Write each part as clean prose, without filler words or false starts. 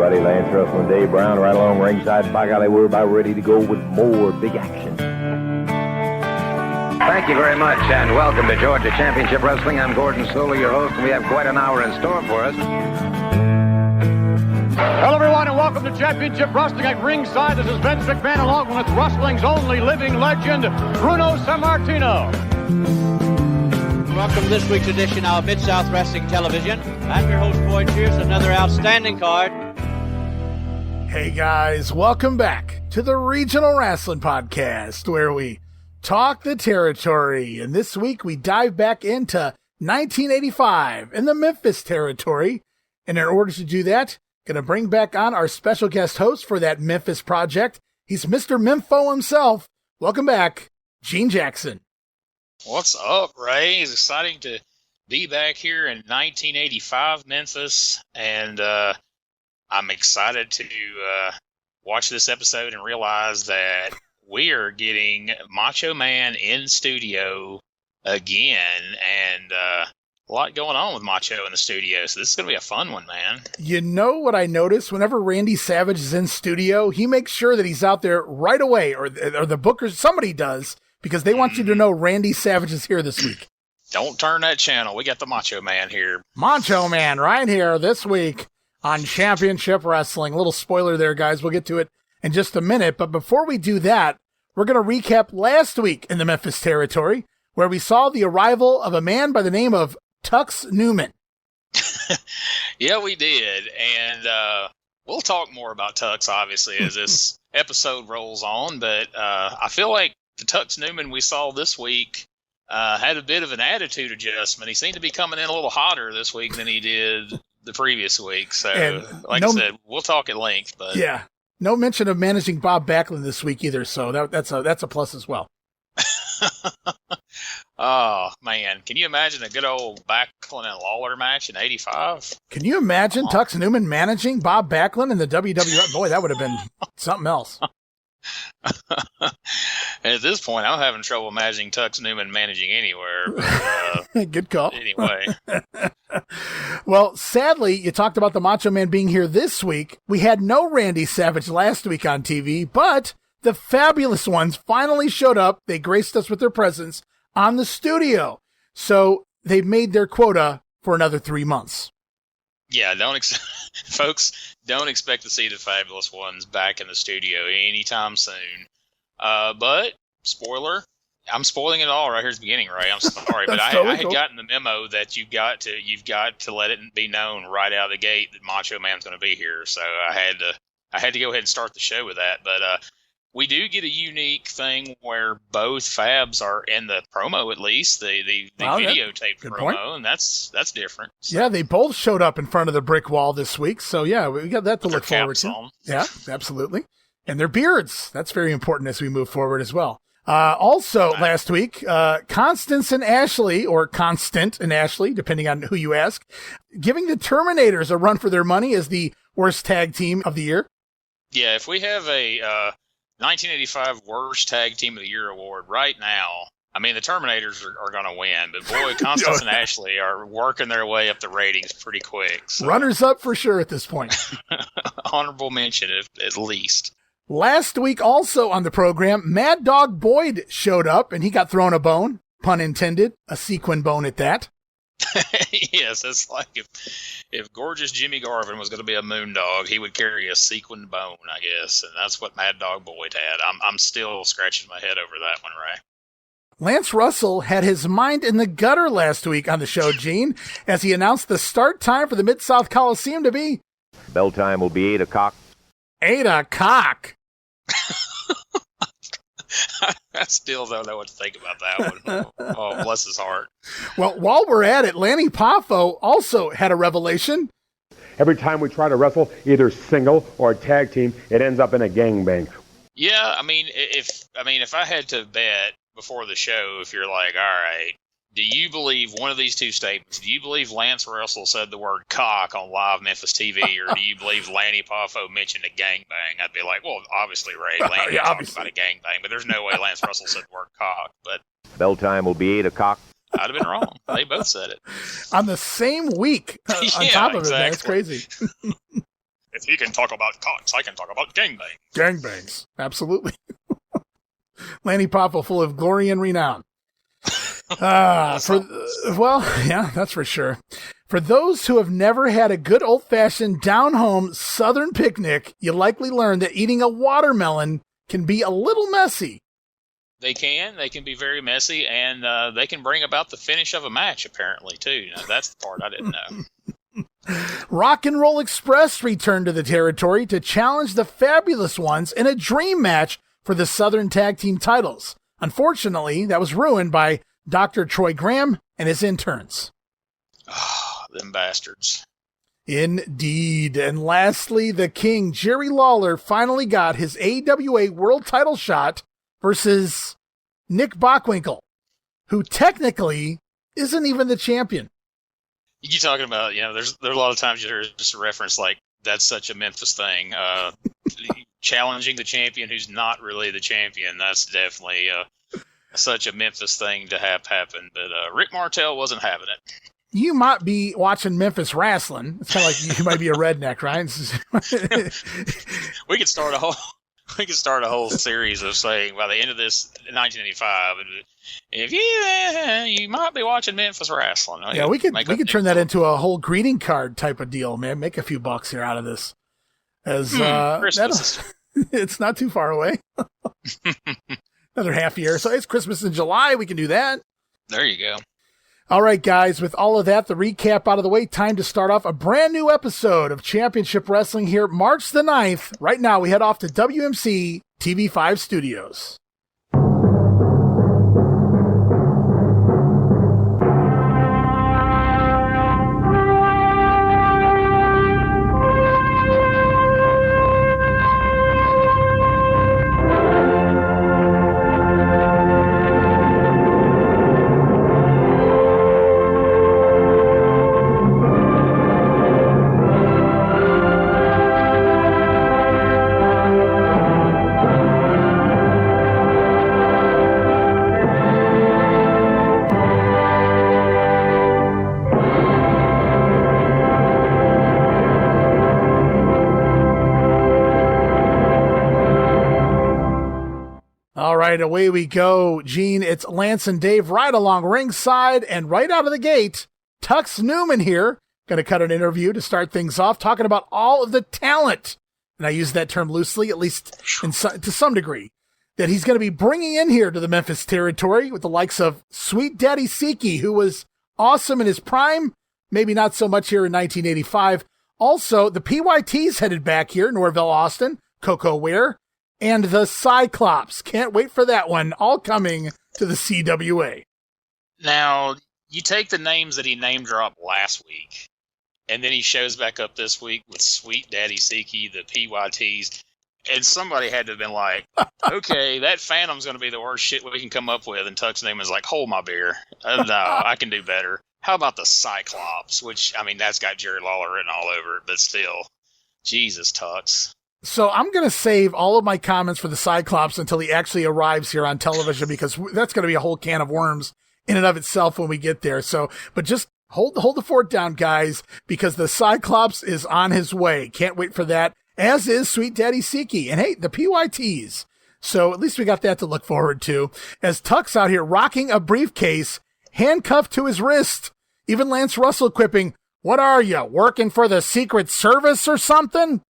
everybody. Lance Russell and Dave Brown right along ringside. By golly, we're about ready to go with more big action. Thank you very much, and welcome to Georgia Championship Wrestling. I'm Gordon Soler, your host, and we have quite an hour in store for us. Hello, everyone, and welcome to Championship Wrestling at ringside. This is Vince McMahon, along with wrestling's only living legend, Bruno Sammartino. Welcome to this week's edition of Mid-South Wrestling Television. I'm your host, Boyd Pierce, another outstanding card. Hey, guys, welcome back to the Regional Rasslin Podcast, where we talk the territory. And this week, we dive back into 1985 in the Memphis territory. And in order to do that, going to bring back on our special guest host for that Memphis project. He's Mr. Mempho himself. Welcome back, Gene Jackson. What's up, Ray? It's exciting to be back here in 1985 Memphis, and I'm excited to watch this episode and realize that we are getting Macho Man in studio again, and a lot going on with Macho in the studio, so this is going to be a fun one, man. You know what I notice? Whenever Randy Savage is in studio, he makes sure that he's out there right away, or the bookers, somebody does, because they want you to know Randy Savage is here this week. Don't turn that channel. We got the Macho Man here. Macho Man right here this week on Championship Wrestling. A little spoiler there, guys. We'll get to it in just a minute. But before we do that, we're going to recap last week in the Memphis territory, where we saw the arrival of a man by the name of Tux Newman. Yeah, we did. And we'll talk more about Tux, obviously, as this episode rolls on. But I feel like the Tux Newman we saw this week had a bit of an attitude adjustment. He seemed to be coming in a little hotter this week than he did the previous week. So, I said, we'll talk at length. But yeah, no mention of managing Bob Backlund this week either. So that's a plus as well. Oh, man. Can you imagine a good old Backlund and Lawler match in 85? Can you imagine Tux Newman managing Bob Backlund in the WWF? Boy, that would have been something else. At this point, I'm having trouble imagining Tux Newman managing anywhere. But, good call. Anyway. Well, sadly, you talked about the Macho Man being here this week. We had no Randy Savage last week on TV, but the fabulous ones finally showed up. They graced us with their presence on the studio. So they've made their quota for another 3 months. Yeah, folks, don't expect to see the fabulous ones back in the studio anytime soon. But, spoiler, I'm spoiling it all right here at the beginning, Ray. I'm sorry, but I had gotten the memo that you've got to let it be known right out of the gate that Macho Man's going to be here. So I had to go ahead and start the show with that. But we do get a unique thing where both Fabs are in the promo, at least the videotaped promo, point. And that's different. So. Yeah, they both showed up in front of the brick wall this week, so yeah, we got that to look forward to. On. Yeah, absolutely, and their beards. That's very important as we move forward as well. Also, last week, Constance and Ashley, or Constant and Ashley, depending on who you ask, giving the Terminators a run for their money as the worst tag team of the year. Yeah, if we have a 1985 Worst Tag Team of the Year award right now, I mean, the Terminators are going to win, but boy, Constance and Ashley are working their way up the ratings pretty quick. So. Runners up for sure at this point. Honorable mention, at least. Last week also on the program, Mad Dog Boyd showed up, and he got thrown a bone, pun intended, a sequin bone at that. Yes, it's like if gorgeous Jimmy Garvin was going to be a moondog, he would carry a sequined bone, I guess, and that's what Mad Dog Boyd had. I'm still scratching my head over that one, Ray. Lance Russell had his mind in the gutter last week on the show, Gene, as he announced the start time for the Mid-South Coliseum to be... Bell time will be 8 o'clock. 8 o'clock? I still don't know what to think about that one. Oh, bless his heart. Well, while we're at it, Lanny Poffo also had a revelation. Every time we try to wrestle, either single or tag team, it ends up in a gangbang. Yeah, I mean, if I had to bet before the show, if you're like, all right, do you believe one of these two statements? Do you believe Lance Russell said the word cock on live Memphis TV, or do you believe Lanny Poffo mentioned a gangbang? I'd be like, well, obviously, Ray, Lanny talked about a gangbang, but there's no way Lance Russell said the word cock. But Bell time will be 8 o'clock. I'd have been wrong. They both said it. On the same week, on top of it, man. It's crazy. If he can talk about cocks, I can talk about gangbang. Gangbangs. Absolutely. Lanny Poffo, full of glory and renown. Yeah, that's for sure. For those who have never had a good old-fashioned down-home Southern picnic, you likely learned that eating a watermelon can be a little messy. They can be very messy, and they can bring about the finish of a match, apparently, too. Now, that's the part I didn't know. Rock and Roll Express returned to the territory to challenge the Fabulous Ones in a dream match for the Southern Tag Team titles. Unfortunately, that was ruined by Dr. Troy Graham and his interns. Oh, them bastards. Indeed. And lastly, the King, Jerry Lawler, finally got his AWA World Title shot versus Nick Bockwinkel, who technically isn't even the champion. You keep talking about, there's a lot of times there's just a reference like, that's such a Memphis thing. Challenging the champion who's not really the champion, that's definitely such a Memphis thing to have happen. But Rick Martel wasn't having it. You might be watching Memphis Wrestling. It's kind of like you might be a redneck, right? We could start a whole series of saying by the end of this 1985, if you might be watching Memphis Wrestling. Yeah, we could turn that into a whole greeting card type of deal, man. Make a few bucks here out of this. As Christmas, it's not too far away. Another half year, so it's Christmas in July. We can do that. There you go. All right, guys, with all of that, the recap out of the way, time to start off a brand new episode of Championship Wrestling here, March the 9th. Right now, we head off to WMC TV5 Studios. Away we go, Gene. It's Lance and Dave right along ringside, and right out of the gate, Tux Newman here, going to cut an interview to start things off, talking about all of the talent, and I use that term loosely, at least to some degree, that he's going to be bringing in here to the Memphis territory with the likes of Sweet Daddy Siki, who was awesome in his prime, maybe not so much here in 1985. Also, the PYT's headed back here, Norvell Austin, Coco Ware, and the Cyclops. Can't wait for that one. All coming to the CWA. Now, you take the names that he name dropped last week, and then he shows back up this week with Sweet Daddy Siki, the PYTs, and somebody had to have been like, okay, that Phantom's going to be the worst shit we can come up with. And Tux Newman's like, hold my beer. No, I can do better. How about the Cyclops? Which, that's got Jerry Lawler written all over it, but still, Jesus, Tux. So I'm going to save all of my comments for the Cyclops until he actually arrives here on television, because that's going to be a whole can of worms in and of itself when we get there. So, but just hold the fort down, guys, because the Cyclops is on his way. Can't wait for that, as is Sweet Daddy Siki. And hey, the PYTs. So at least we got that to look forward to. As Tux out here rocking a briefcase, handcuffed to his wrist. Even Lance Russell quipping, "What are you, working for the Secret Service or something?"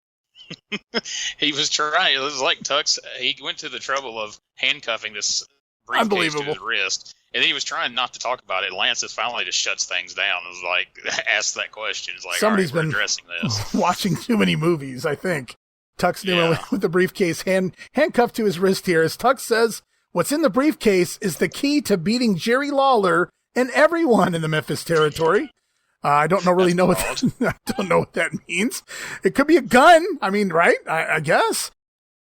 He was trying. It was like Tux. He went to the trouble of handcuffing this briefcase to his wrist, and then he was trying not to talk about it. Lance just finally just shuts things down. It was like, asked that question. It's like, somebody's been addressing this. Watching too many movies, I think. Tux Newman with the briefcase handcuffed to his wrist here. As Tux says, what's in the briefcase is the key to beating Jerry Lawler and everyone in the Memphis territory. I don't really know what that means. It could be a gun. Right? I guess.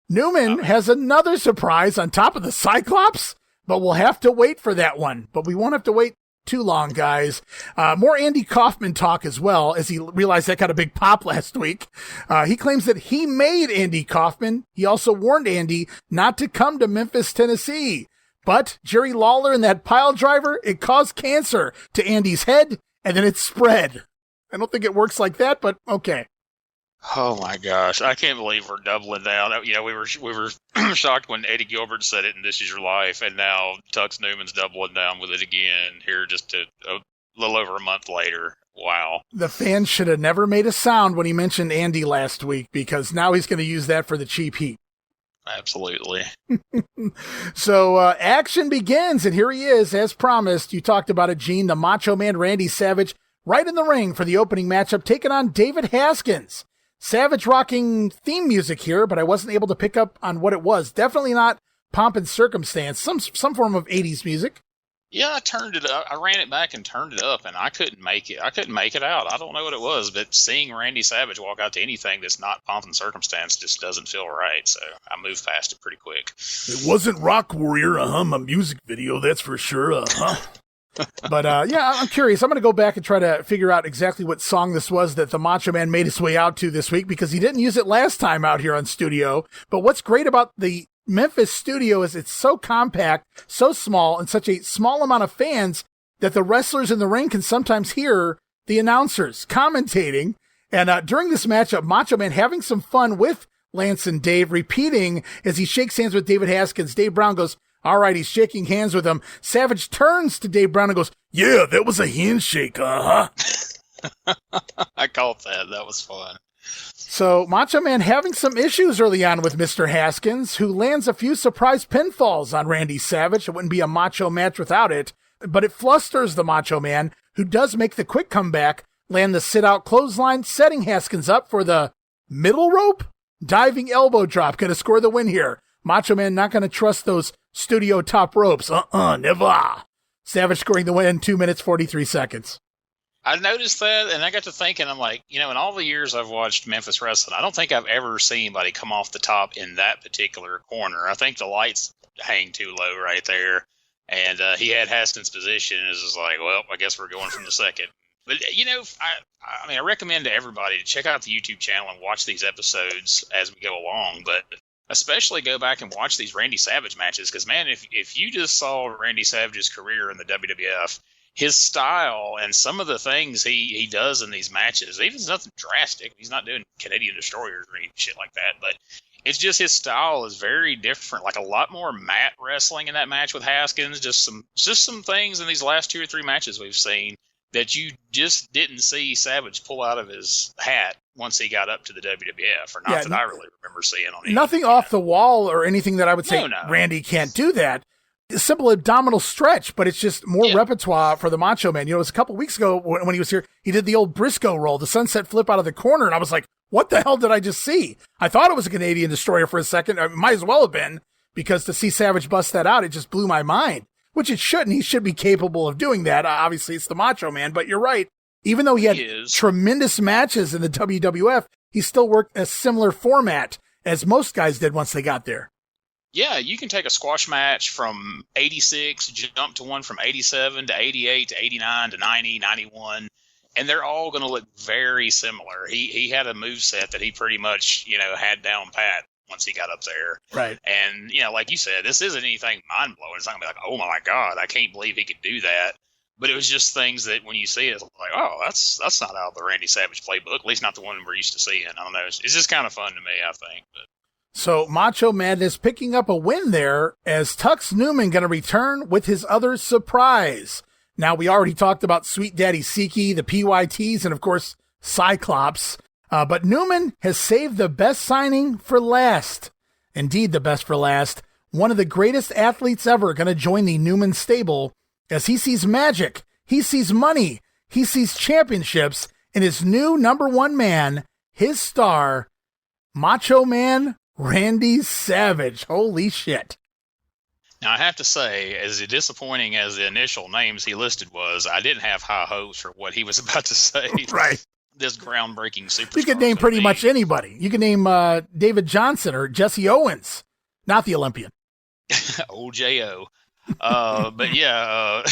Newman has another surprise on top of the Cyclops, but we'll have to wait for that one. But we won't have to wait too long, guys. More Andy Kaufman talk as well, as he realized that got a big pop last week. He claims that he made Andy Kaufman. He also warned Andy not to come to Memphis, Tennessee. But Jerry Lawler and that pile driver, it caused cancer to Andy's head, and then it spread. I don't think it works like that, but okay. Oh my gosh, I can't believe we're doubling down. You know, we were shocked when Eddie Gilbert said it in This Is Your Life, and now Tux Newman's doubling down with it again here just a little over a month later. Wow. The fans should have never made a sound when he mentioned Andy last week, because now he's going to use that for the cheap heat. Absolutely. So action begins, and here he is, as promised. You talked about it, Gene, the Macho Man Randy Savage, right in the ring for the opening matchup, taking on David Haskins. Savage rocking theme music here, but I wasn't able to pick up on what it was. Definitely not Pomp and Circumstance, some form of 80s music. Yeah, I turned it up. I ran it back and turned it up, and I couldn't make it. I couldn't make it out. I don't know what it was, but seeing Randy Savage walk out to anything that's not Pomp and Circumstance just doesn't feel right. So I moved past it pretty quick. It wasn't Rock Warrior, my music video, that's for sure, But, yeah, I'm curious. I'm going to go back and try to figure out exactly what song this was that the Macho Man made his way out to this week, because he didn't use it last time out here on studio. But what's great about the Memphis studio is it's so compact, so small, and such a small amount of fans that the wrestlers in the ring can sometimes hear the announcers commentating. And during this matchup, Macho Man having some fun with Lance and Dave, repeating as he shakes hands with David Haskins. Dave Brown goes, all right, he's shaking hands with him. Savage turns to Dave Brown and goes, yeah, that was a handshake, I caught that. That was fun. So Macho Man having some issues early on with Mr. Haskins, who lands a few surprise pinfalls on Randy Savage. It wouldn't be a macho match without it, but it flusters the Macho Man, who does make the quick comeback, land the sit-out clothesline, setting Haskins up for the middle rope, diving elbow drop, going to score the win here. Macho Man not going to trust those studio top ropes. Never. Savage scoring the win in 2 minutes, 43 seconds. I noticed that, and I got to thinking, I'm like, you know, in all the years I've watched Memphis Wrestling, I don't think I've ever seen anybody come off the top in that particular corner. I think the lights hang too low right there, and he had Haskins' position, and it was just like, well, I guess we're going from the second. But, you know, I mean, I recommend to everybody to check out the YouTube channel and watch these episodes as we go along, but especially go back and watch these Randy Savage matches, because, man, if you just saw Randy Savage's career in the WWF, his style and some of the things he does in these matches, even nothing drastic. He's not doing Canadian Destroyers or any shit like that, but it's just his style is very different. Like a lot more mat wrestling in that match with Haskins. Just some things in these last 2 or 3 matches we've seen that you just didn't see Savage pull out of his hat once he got up to the WWF, or not that I really remember seeing on anything. Nothing off the wall or anything that I would say Randy can't do that. A simple abdominal stretch, but it's just more repertoire for the Macho Man. You know, it was a couple weeks ago when he was here, he did the old Briscoe roll, the sunset flip out of the corner, and I was like, what the hell did I just see? I thought it was a Canadian Destroyer for a second. It might as well have been, because to see Savage bust that out, it just blew my mind, which it shouldn't. He should be capable of doing that. Obviously, it's the Macho Man, but you're right. Even though he had tremendous matches in the WWF, he still worked a similar format as most guys did once they got there. Yeah, you can take a squash match from 86, jump to one from 87 to 88 to 89 to 90, 91, and they're all going to look very similar. He had a moveset that he pretty much, you know, had down pat once he got up there. Right. And, you know, like you said, this isn't anything mind-blowing. It's not going to be like, oh, my God, I can't believe he could do that. But it was just things that when you see it, it's like, oh, that's not out of the Randy Savage playbook, at least not the one we're used to seeing. I don't know. It's just kind of fun to me, I think. But so Macho Madness picking up a win there, as Tux Newman going to return with his other surprise. Now, we already talked about Sweet Daddy Siki, the PYTs, and of course, Cyclops. But Newman has saved the best signing for last. Indeed, the best for last. One of the greatest athletes ever going to join the Newman stable, as he sees magic, he sees money, he sees championships in his new number one man, his star, Macho Man Randy Savage. Holy shit. Now, I have to say, as disappointing as the initial names he listed was, I didn't have high hopes for what he was about to say. Right. This groundbreaking superstar. You could name pretty much anybody. You could name David Johnson or Jesse Owens, not the Olympian. OJO. But yeah,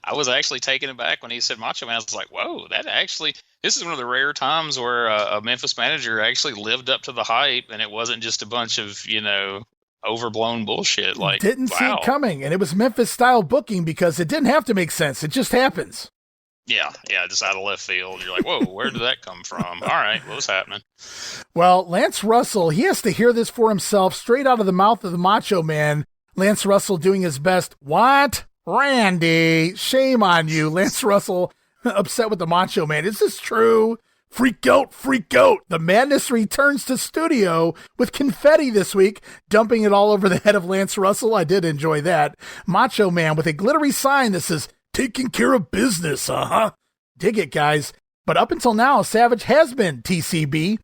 I was actually taken aback when he said Macho Man. I was like, whoa, this is one of the rare times where a Memphis manager actually lived up to the hype, and it wasn't just a bunch of, you know, overblown bullshit. Like, didn't see it coming, and it was Memphis style booking, because it didn't have to make sense. It just happens. Yeah, just out of left field. You're like, whoa, where did that come from? All right, what's happening? Well, Lance Russell, he has to hear this for himself straight out of the mouth of the Macho Man. Lance Russell doing his best. What? Randy, shame on you. Lance Russell upset with the Macho Man. Is this true? Freak out, freak out. The madness returns to studio with confetti this week, dumping it all over the head of Lance Russell. I did enjoy that. Macho Man with a glittery sign that says, taking care of business, Dig it, guys. But up until now, Savage has been TCB.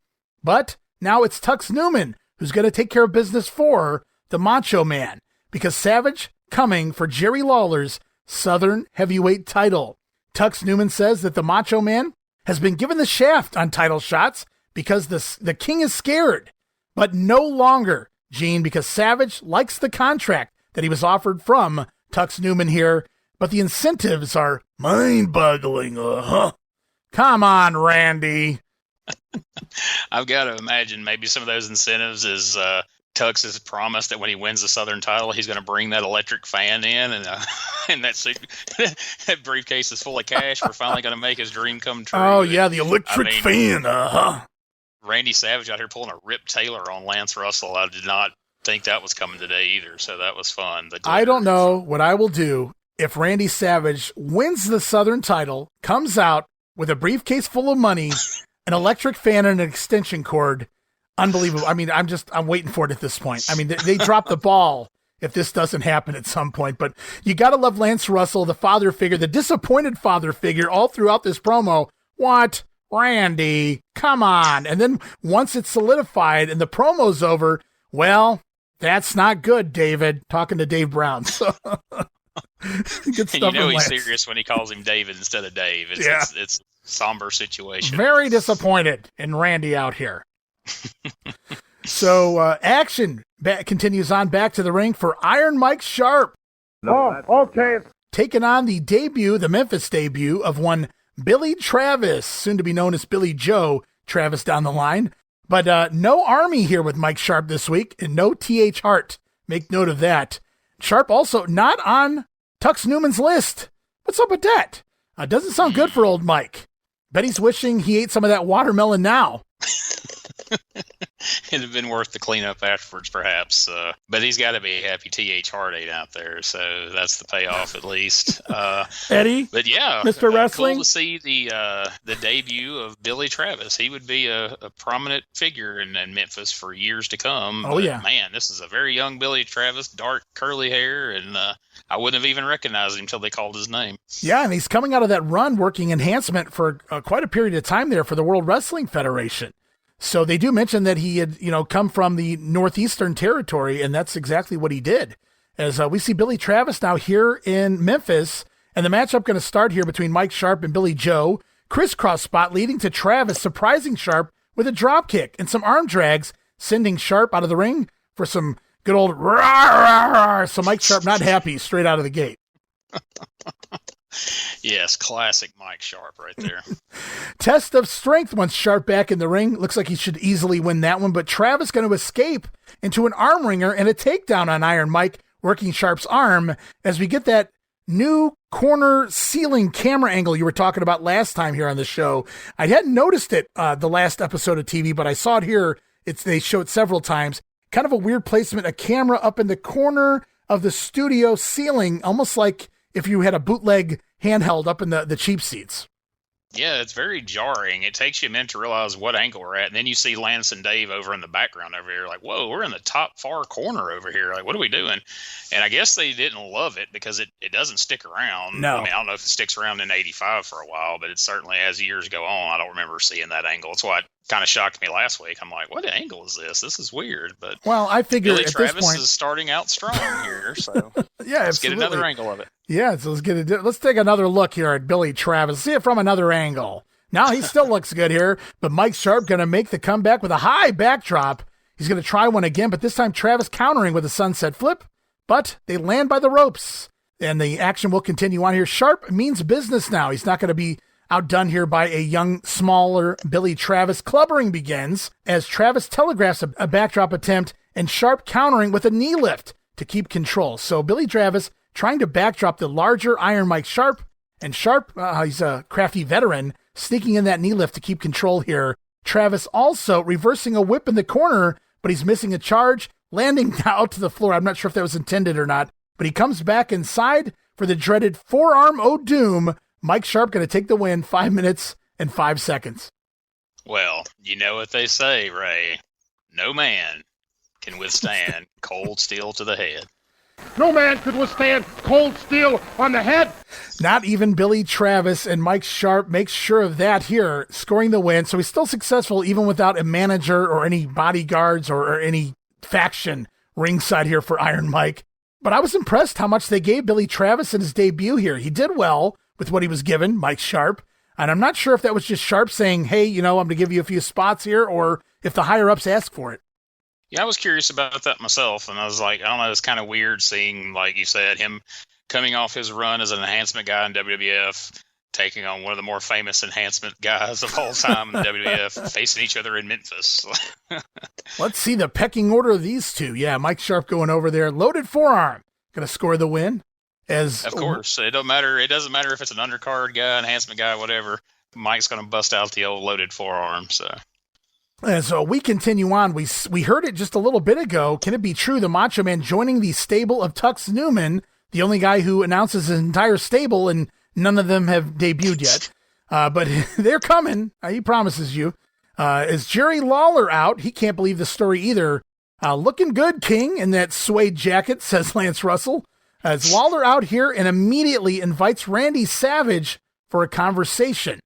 But now it's Tux Newman who's going to take care of business for the Macho Man. Because Savage coming for Jerry Lawler's Southern Heavyweight title. Tux Newman says that the Macho Man has been given the shaft on title shots because the king is scared. But no longer, Gene, because Savage likes the contract that he was offered from Tux Newman here. But the incentives are mind-boggling, Come on, Randy. I've got to imagine maybe some of those incentives is Tux has promised that when he wins the Southern title, he's going to bring that electric fan in, and that briefcase is full of cash. We're finally going to make his dream come true. Oh, yeah, the electric fan, Randy Savage out here pulling a Rip Taylor on Lance Russell. I did not think that was coming today either, so that was fun. I don't know what I will do if Randy Savage wins the Southern title, comes out with a briefcase full of money, an electric fan, and an extension cord. Unbelievable. I mean, I'm waiting for it at this point. I mean, they drop the ball if this doesn't happen at some point, but you got to love Lance Russell, the father figure, the disappointed father figure all throughout this promo. What? Randy, come on. And then once it's solidified and the promo's over, well, that's not good, David. Talking to Dave Brown. So good stuff. And you know he's serious when he calls him David instead of Dave. It's a somber situation. Very disappointed in Randy out here. So action continues on back to the ring for Iron Mike Sharp. Okay. Taking on the Memphis debut of one Billy Travis, soon to be known as Billy Joe Travis down the line. But no Army here with Mike Sharp this week, and no T.H. Hart. Make note of that. Sharp also not on Tux Newman's list. What's up with that? Doesn't sound good for old Mike. Bet he's wishing he ate some of that watermelon now. It'd have been worth the cleanup afterwards, perhaps. But he's got to be happy T.H. Hart ain't out there, so that's the payoff at least. Eddie? But yeah, Mr. Wrestling? Cool to see the debut of Billy Travis. He would be a prominent figure in Memphis for years to come. Oh, but, yeah. Man, this is a very young Billy Travis, dark curly hair, and I wouldn't have even recognized him until they called his name. Yeah, and he's coming out of that run working enhancement for quite a period of time there for the World Wrestling Federation. So they do mention that he had, come from the Northeastern Territory, and that's exactly what he did. As we see Billy Travis now here in Memphis, and the matchup going to start here between Mike Sharp and Billy Joe. Crisscross spot leading to Travis surprising Sharp with a drop kick and some arm drags, sending Sharp out of the ring for some good old rah. So Mike Sharp not happy straight out of the gate. Yes, classic Mike Sharp right there. Test of strength once Sharp back in the ring. Looks like he should easily win that one, but Travis going to escape into an arm wringer and a takedown on Iron Mike, working Sharp's arm as we get that new corner ceiling camera angle you were talking about last time here on the show. I hadn't noticed it the last episode of TV, but I saw it here. They show it several times. Kind of a weird placement, a camera up in the corner of the studio ceiling, almost like if you had a bootleg handheld up in the cheap seats. Yeah, it's very jarring. It takes you a minute to realize what angle we're at, and then you see Lance and Dave over in the background over here, like, whoa, we're in the top far corner over here. Like, what are we doing? And I guess they didn't love it because it doesn't stick around. No. I mean, I don't know if it sticks around in 85 for a while, but it certainly, as years go on, I don't remember seeing that angle. It's what kind of shocked me last week. I'm like, what angle is this? This is weird. But well, I figure Billy at Travis this point is starting out strong here, so yeah, let's get absolutely. another angle of it. Yeah, so let's take another look here at Billy Travis. See it from another angle. Now he still looks good here, but Mike Sharp going to make the comeback with a high backdrop. He's going to try one again, but this time Travis countering with a sunset flip, but they land by the ropes, and the action will continue on here. Sharp means business now. He's not going to be outdone here by a young, smaller Billy Travis. Clubbering begins as Travis telegraphs a backdrop attempt, and Sharp countering with a knee lift to keep control. So Billy Travis trying to backdrop the larger Iron Mike Sharp, And Sharp, he's a crafty veteran, sneaking in that knee lift to keep control here. Travis also reversing a whip in the corner, but he's missing a charge, landing out to the floor. I'm not sure if that was intended or not, but he comes back inside for the dreaded forearm O'Doom. Mike Sharp going to take the win, 5 minutes and 5 seconds. Well, you know what they say, Ray. No man can withstand cold steel to the head. No man could withstand cold steel on the head. Not even Billy Travis, and Mike Sharp makes sure of that here, scoring the win. So he's still successful even without a manager or any bodyguards or any faction ringside here for Iron Mike. But I was impressed how much they gave Billy Travis in his debut here. He did well with what he was given, Mike Sharp. And I'm not sure if that was just Sharp saying, hey, I'm going to give you a few spots here, or if the higher-ups asked for it. Yeah, I was curious about that myself, and I was like, I don't know, it's kind of weird seeing, like you said, him coming off his run as an enhancement guy in WWF, taking on one of the more famous enhancement guys of all time in the WWF, facing each other in Memphis. Let's see the pecking order of these two. Yeah, Mike Sharp going over there, loaded forearm, going to score the win. Of course, it doesn't matter if it's an undercard guy, enhancement guy, whatever. Mike's going to bust out the old loaded forearm, so... And so we continue on. We heard it just a little bit ago. Can it be true? The Macho Man joining the stable of Tux Newman, the only guy who announces his entire stable, and none of them have debuted yet. But they're coming. He promises you. Is Jerry Lawler out? He can't believe the story either. Looking good, King, in that suede jacket, says Lance Russell. As Lawler out here and immediately invites Randy Savage for a conversation.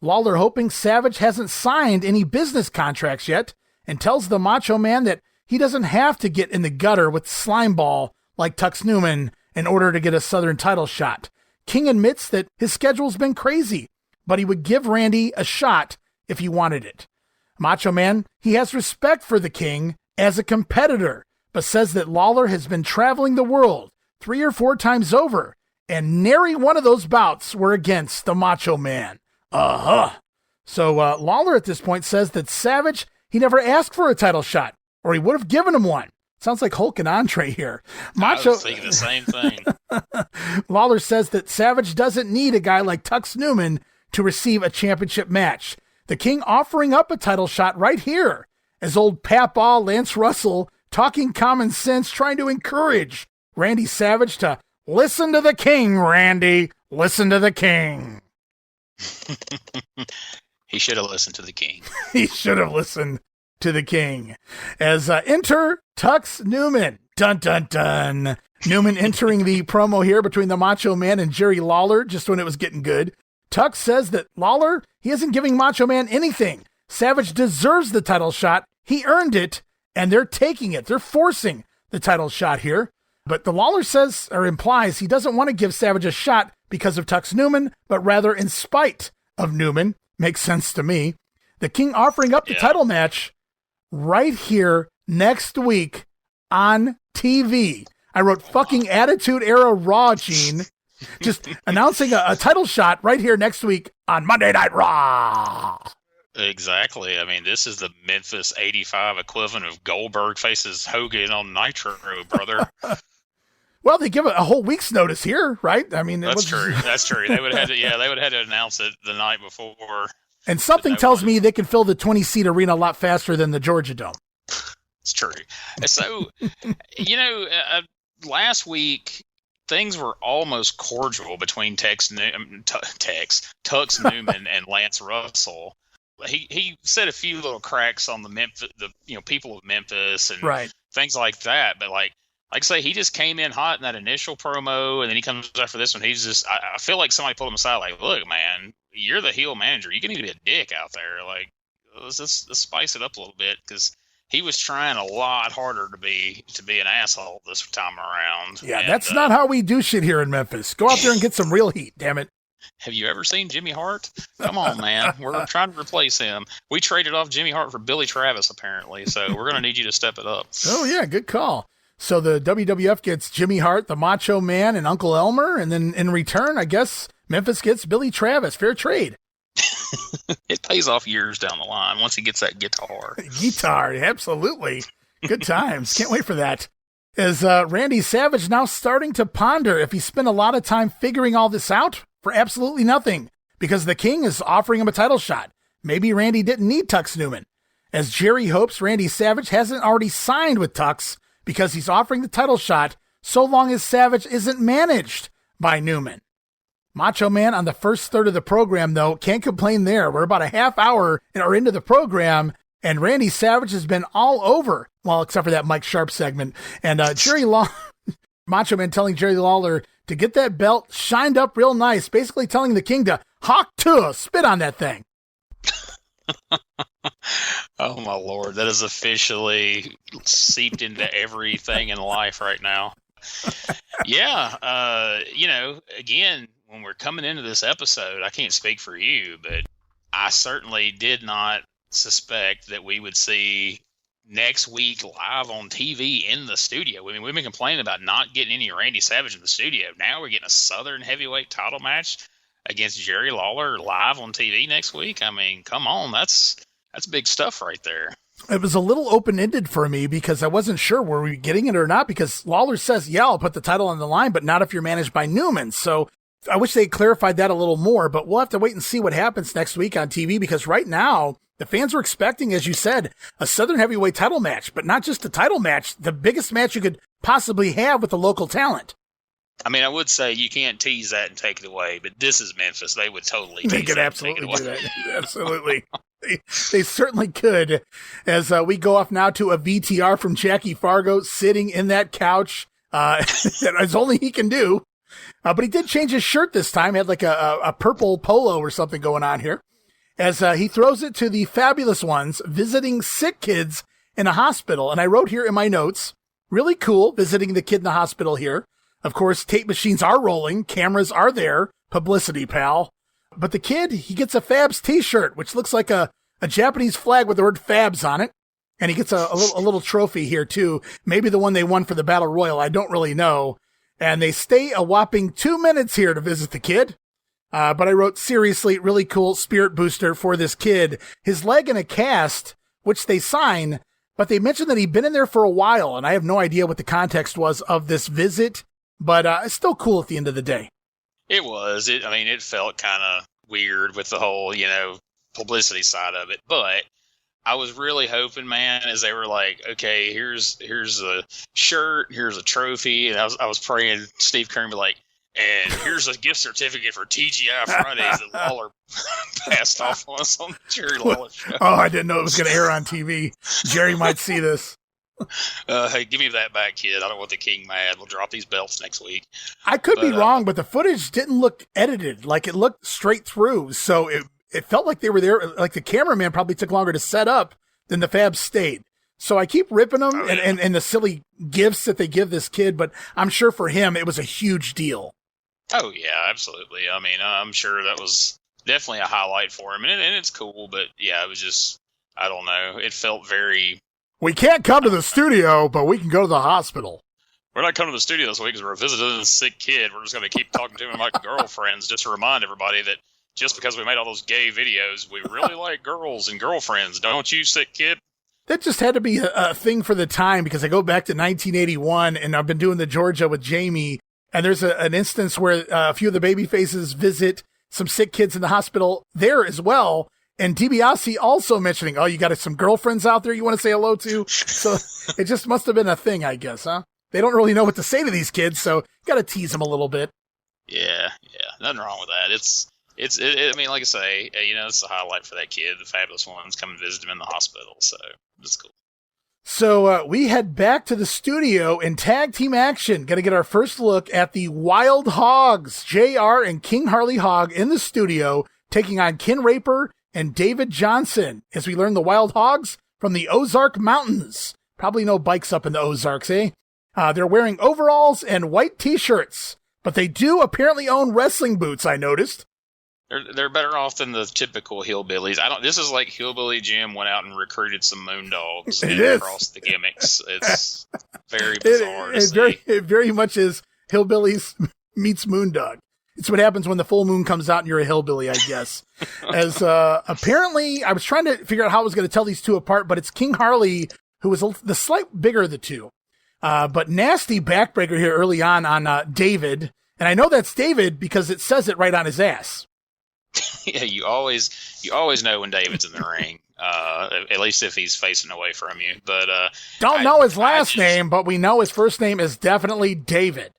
Lawler hoping Savage hasn't signed any business contracts yet, and tells the Macho Man that he doesn't have to get in the gutter with Slimeball like Tux Newman in order to get a Southern title shot. King admits that his schedule's been crazy, but he would give Randy a shot if he wanted it. Macho Man, he has respect for the King as a competitor, but says that Lawler has been traveling the world 3 or 4 times over, and nary one of those bouts were against the Macho Man. So Lawler at this point says that Savage, he never asked for a title shot, or he would have given him one. Sounds like Hulk and Andre here. Macho, I was thinking the same thing. Lawler says that Savage doesn't need a guy like Tux Newman to receive a championship match. The King offering up a title shot right here, as old Papaw Lance Russell talking common sense, trying to encourage Randy Savage to listen to the King, Randy. Listen to the King. He should have listened to the King. He should have listened to the King. As enter Tux Newman. Dun, dun, dun. Newman entering the promo here between the Macho Man and Jerry Lawler just when it was getting good. Tux says that Lawler, he isn't giving Macho Man anything. Savage deserves the title shot. He earned it, and they're taking it. They're forcing the title shot here. But the Lawler says, or implies, he doesn't want to give Savage a shot because of Tux Newman, but rather in spite of Newman. Makes sense to me. The King offering up the title match right here next week on TV. I wrote fucking Attitude Era Raw, Gene. Just announcing a title shot right here next week on Monday Night Raw. Exactly. I mean, this is the Memphis 85 equivalent of Goldberg faces Hogan on Nitro, brother. Well, they give a whole week's notice here, right? I mean, that's true. That's true. They would have had to. Yeah, they would have had to announce it the night before. And something tells me they can fill the 20-seat arena a lot faster than the Georgia Dome. It's true. So, last week things were almost cordial between Tux Newman and Lance Russell. He said a few little cracks on the people of Memphis and things like that, but like I say, he just came in hot in that initial promo, and then he comes after this one. He's just, I feel like somebody pulled him aside, like, look, man, you're the heel manager. You need to be a dick out there. Like, let's spice it up a little bit, because he was trying a lot harder to be an asshole this time around. Yeah, and that's not how we do shit here in Memphis. Go out there and get some real heat, damn it. Have you ever seen Jimmy Hart? Come on, man. We're trying to replace him. We traded off Jimmy Hart for Billy Travis, apparently, so we're going to need you to step it up. Oh, yeah, good call. So the WWF gets Jimmy Hart, the Macho Man, and Uncle Elmer, and then in return, I guess, Memphis gets Billy Travis. Fair trade. It pays off years down the line once he gets that guitar. Guitar, absolutely. Good times. Can't wait for that. As Randy Savage now starting to ponder if he spent a lot of time figuring all this out for absolutely nothing because the King is offering him a title shot. Maybe Randy didn't need Tux Newman, as Jerry hopes Randy Savage hasn't already signed with Tux because he's offering the title shot so long as Savage isn't managed by Newman. Macho Man on the first third of the program, though, can't complain there. We're about a half hour into the program, and Randy Savage has been all over, well, except for that Mike Sharp segment. And Macho Man telling Jerry Lawler to get that belt shined up real nice, basically telling the King to spit on that thing. Oh, my Lord. That is officially seeped into everything in life right now. Yeah. Again, when we're coming into this episode, I can't speak for you, but I certainly did not suspect that we would see next week live on TV in the studio. I mean, we've been complaining about not getting any Randy Savage in the studio. Now we're getting a Southern heavyweight title match against Jerry Lawler live on TV next week. I mean, come on, that's big stuff right there. It was a little open-ended for me because I wasn't sure were we getting it or not, because Lawler says, yeah, I'll put the title on the line, but not if you're managed by Newman. So I wish they clarified that a little more, but we'll have to wait and see what happens next week on TV, because right now the fans were expecting, as you said, a Southern heavyweight title match, but not just a title match, the biggest match you could possibly have with the local talent. I mean, I would say you can't tease that and take it away, but this is Memphis. They would totally tease They could that absolutely and take do it away. that. Absolutely. They certainly could. As we go off now to a VTR from Jackie Fargo sitting in that couch, that is only he can do. But he did change his shirt this time. He had like a purple polo or something going on here. As he throws it to the fabulous ones visiting sick kids in a hospital. And I wrote here in my notes, really cool visiting the kid in the hospital here. Of course, tape machines are rolling. Cameras are there. Publicity, pal. But the kid, he gets a Fabs t-shirt, which looks like a Japanese flag with the word Fabs on it. And he gets a little trophy here, too. Maybe the one they won for the Battle Royal. I don't really know. And they stay a whopping 2 minutes here to visit the kid. But I wrote, seriously, really cool spirit booster for this kid. His leg in a cast, which they sign, but they mentioned that he'd been in there for a while. And I have no idea what the context was of this visit. But it's still cool at the end of the day. It was. It felt kind of weird with the whole, publicity side of it. But I was really hoping, man, as they were like, okay, here's a shirt, here's a trophy. And I was praying Steve Kearney be like, and here's a gift certificate for TGI Fridays that Lawler passed off on us on the Jerry Lawler show. Oh, I didn't know it was going to air on TV. Jerry might see this. Hey, give me that back, kid. I don't want the King mad. We'll drop these belts next week. I could be wrong, but the footage didn't look edited. Like, it looked straight through. So it felt like they were there. Like, the cameraman probably took longer to set up than the Fabs stayed. So I keep ripping them and the silly gifts that they give this kid, but I'm sure for him it was a huge deal. Oh, yeah, absolutely. I mean, I'm sure that was definitely a highlight for him. And it's cool, but yeah, it was just, I don't know. It felt very... We can't come to the studio, but we can go to the hospital. We're not coming to the studio this week because we're visiting a sick kid. We're just going to keep talking to him like girlfriends, just to remind everybody that just because we made all those gay videos, we really like girls and girlfriends. Don't you, sick kid? That just had to be a thing for the time, because I go back to 1981, and I've been doing the Georgia with Jamie, and there's an instance where a few of the baby faces visit some sick kids in the hospital there as well. And DiBiase also mentioning, oh, you got some girlfriends out there you want to say hello to? So it just must have been a thing, I guess, huh? They don't really know what to say to these kids, so you got to tease them a little bit. Yeah, nothing wrong with that. I mean, like I say, it's a highlight for that kid. The fabulous ones come and visit him in the hospital, so it's cool. So we head back to the studio in tag team action. Going to get our first look at the Wild Hogs, JR and King Harley Hogg in the studio, taking on Ken Raper and David Johnson, as we learn the Wild Hogs from the Ozark Mountains. Probably no bikes up in the Ozarks, eh? They're wearing overalls and white t-shirts, but they do apparently own wrestling boots, I noticed. They're better off than the typical hillbillies. This is like Hillbilly Jim went out and recruited some moondogs across the gimmicks. It's very bizarre to see. It very much is Hillbillies meets Moondog. It's what happens when the full moon comes out and you're a hillbilly, I guess. As apparently, I was trying to figure out how I was going to tell these two apart, but it's King Harley, who was the slight bigger of the two. But nasty backbreaker here early on David, And I know that's David because it says it right on his ass. Yeah, you always know when David's in the ring, at least if he's facing away from you. But don't know his last name, but we know his first name is definitely David.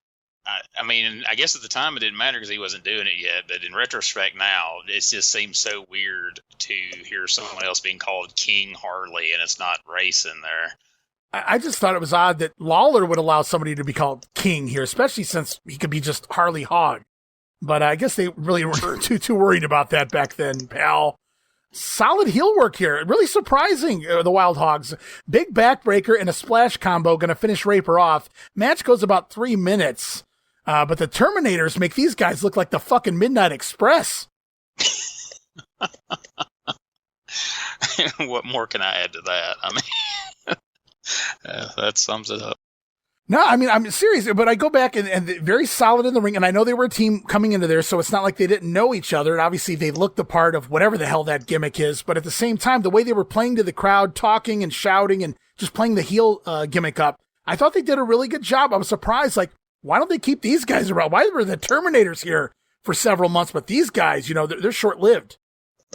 I mean, I guess at the time it didn't matter because he wasn't doing it yet. But in retrospect now, it just seems so weird to hear someone else being called King Harley and it's not race in there. I just thought it was odd that Lawler would allow somebody to be called King here, especially since he could be just Harley Hog. But I guess they really weren't too worried about that back then, pal. Solid heel work here. Really surprising, the Wild Hogs. Big backbreaker and a splash combo going to finish Raper off. Match goes about 3 minutes. But the Terminators make these guys look like the fucking Midnight Express. What more can I add to that? I mean, that sums it up. No, I mean, I'm serious, but I go back and very solid in the ring, and I know they were a team coming into there, so it's not like they didn't know each other, and obviously they looked the part of whatever the hell that gimmick is, but at the same time, the way they were playing to the crowd, talking and shouting and just playing the heel gimmick up, I thought they did a really good job. I was surprised, like, why don't they keep these guys around? Why were the Terminators here for several months, but these guys, you know, they're short-lived.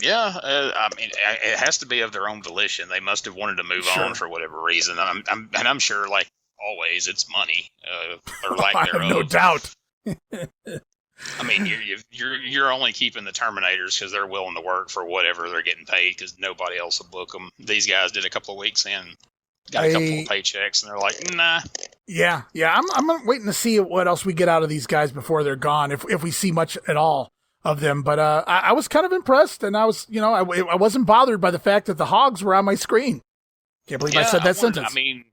Yeah, I mean, it has to be of their own volition. They must have wanted to move on for whatever reason, and I'm sure, like, always it's money or lack thereof. No doubt. I mean, you're only keeping the Terminators because they're willing to work for whatever they're getting paid because nobody else will book them. These guys did a couple of weeks in, got a couple of paychecks, and they're like, nah. Yeah. I'm waiting to see what else we get out of these guys before they're gone, if we see much at all of them. But I was kind of impressed, and I was, you know, I wasn't bothered by the fact that the Hogs were on my screen. Can't believe I said that sentence. I mean,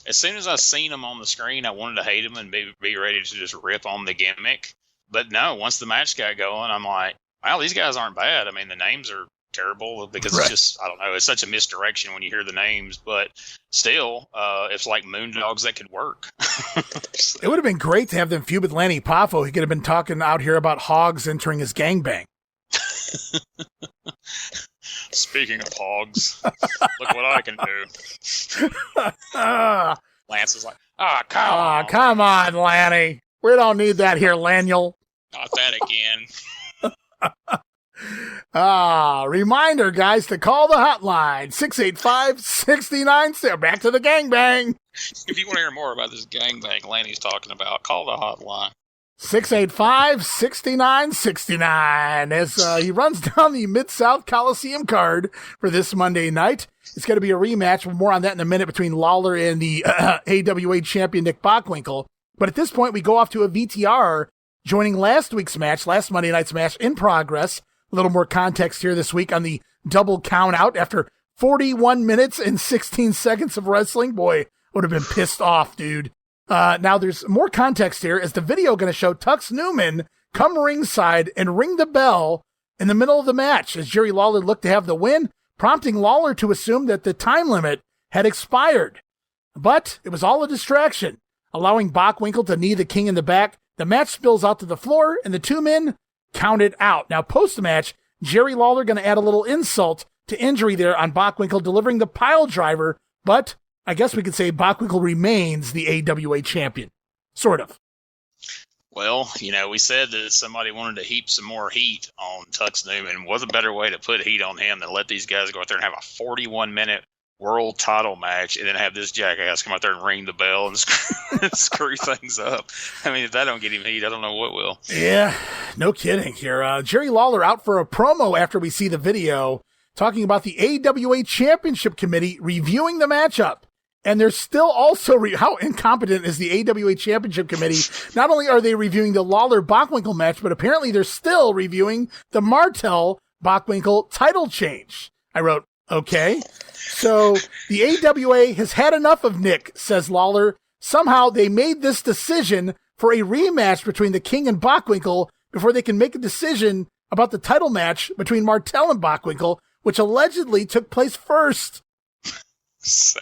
as soon as I seen them on the screen, I wanted to hate them and be ready to just rip on the gimmick. But no, once the match got going, I'm like, wow, these guys aren't bad. I mean, the names are terrible because it's just, I don't know, it's such a misdirection when you hear the names. But still, it's like Moondogs that could work. It would have been great to have them feud with Lanny Poffo. He could have been talking out here about Hogs entering his gangbang. Speaking of Hogs, look what I can do. Lance is like, come on, Lanny. We don't need that here, Laniel. Not that again. Reminder, guys, to call the hotline, 685-69. Back to the gangbang. If you want to hear more about this gangbang Lanny's talking about, call the hotline. 685-6969 as he runs down the Mid-South Coliseum card for this Monday night. It's going to be a rematch. More on that in a minute between Lawler and the AWA champion Nick Bockwinkel. But at this point, we go off to a VTR joining last Monday night's match in progress. A little more context here this week on the double count out after 41 minutes and 16 seconds of wrestling. Boy, would have been pissed off, dude. Now there's more context here as the video going to show Tux Newman come ringside and ring the bell in the middle of the match as Jerry Lawler looked to have the win, prompting Lawler to assume that the time limit had expired. But it was all a distraction, allowing Bockwinkel to knee the King in the back. The match spills out to the floor and the two men counted out. Now post-match, Jerry Lawler going to add a little insult to injury there on Bockwinkel delivering the pile driver, but I guess we could say Bockwinkel remains the AWA champion. Sort of. Well, you know, we said that somebody wanted to heap some more heat on Tux Newman. What a better way to put heat on him than let these guys go out there and have a 41-minute world title match and then have this jackass come out there and ring the bell and screw things up. I mean, if that don't get him heat, I don't know what will. Yeah, no kidding here. Jerry Lawler out for a promo after we see the video talking about the AWA Championship Committee reviewing the matchup. And they're still also, how incompetent is the AWA Championship Committee? Not only are they reviewing the Lawler-Bockwinkel match, but apparently they're still reviewing the Martel-Bockwinkel title change. I wrote, okay. So the AWA has had enough of Nick, says Lawler. Somehow they made this decision for a rematch between the King and Bockwinkel before they can make a decision about the title match between Martel and Bockwinkel, which allegedly took place first. So,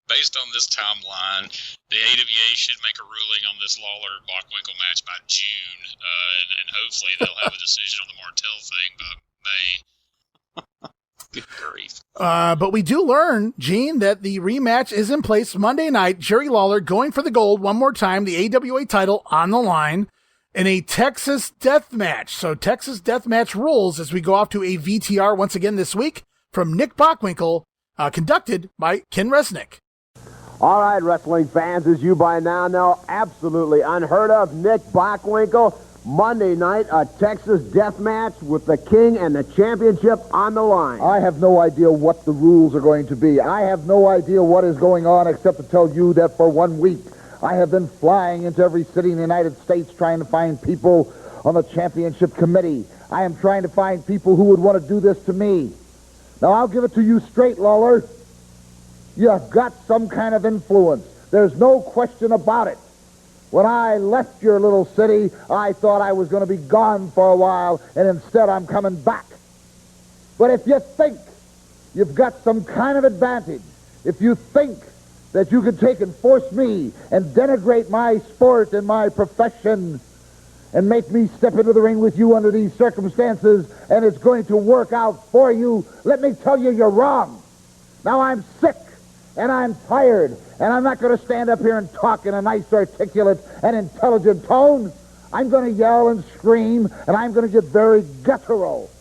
based on this timeline, the AWA should make a ruling on this Lawler-Bockwinkel match by June, and hopefully they'll have a decision on the Martel thing by May. Good grief. But we do learn, Gene, that the rematch is in place Monday night. Jerry Lawler going for the gold one more time, the AWA title on the line. in a Texas death match. So Texas death match rules as we go off to a VTR once again this week from Nick Bockwinkel, conducted by Ken Resnick. All right, wrestling fans, as you by now know, absolutely unheard of, Nick Bockwinkel. Monday night, a Texas death match with the king and the championship on the line. I have no idea what the rules are going to be. I have no idea what is going on except to tell you that for 1 week, I have been flying into every city in the United States trying to find people on the championship committee. I am trying to find people who would want to do this to me. Now, I'll give it to you straight, Lawler. You've got some kind of influence. There's no question about it. When I left your little city, I thought I was going to be gone for a while, and instead I'm coming back. But if you think you've got some kind of advantage, if you think that you can take and force me and denigrate my sport and my profession and make me step into the ring with you under these circumstances and it's going to work out for you, let me tell you, you're wrong. Now I'm sick and I'm tired, and I'm not going to stand up here and talk in a nice, articulate, and intelligent tone. I'm going to yell and scream, and I'm going to get very guttural,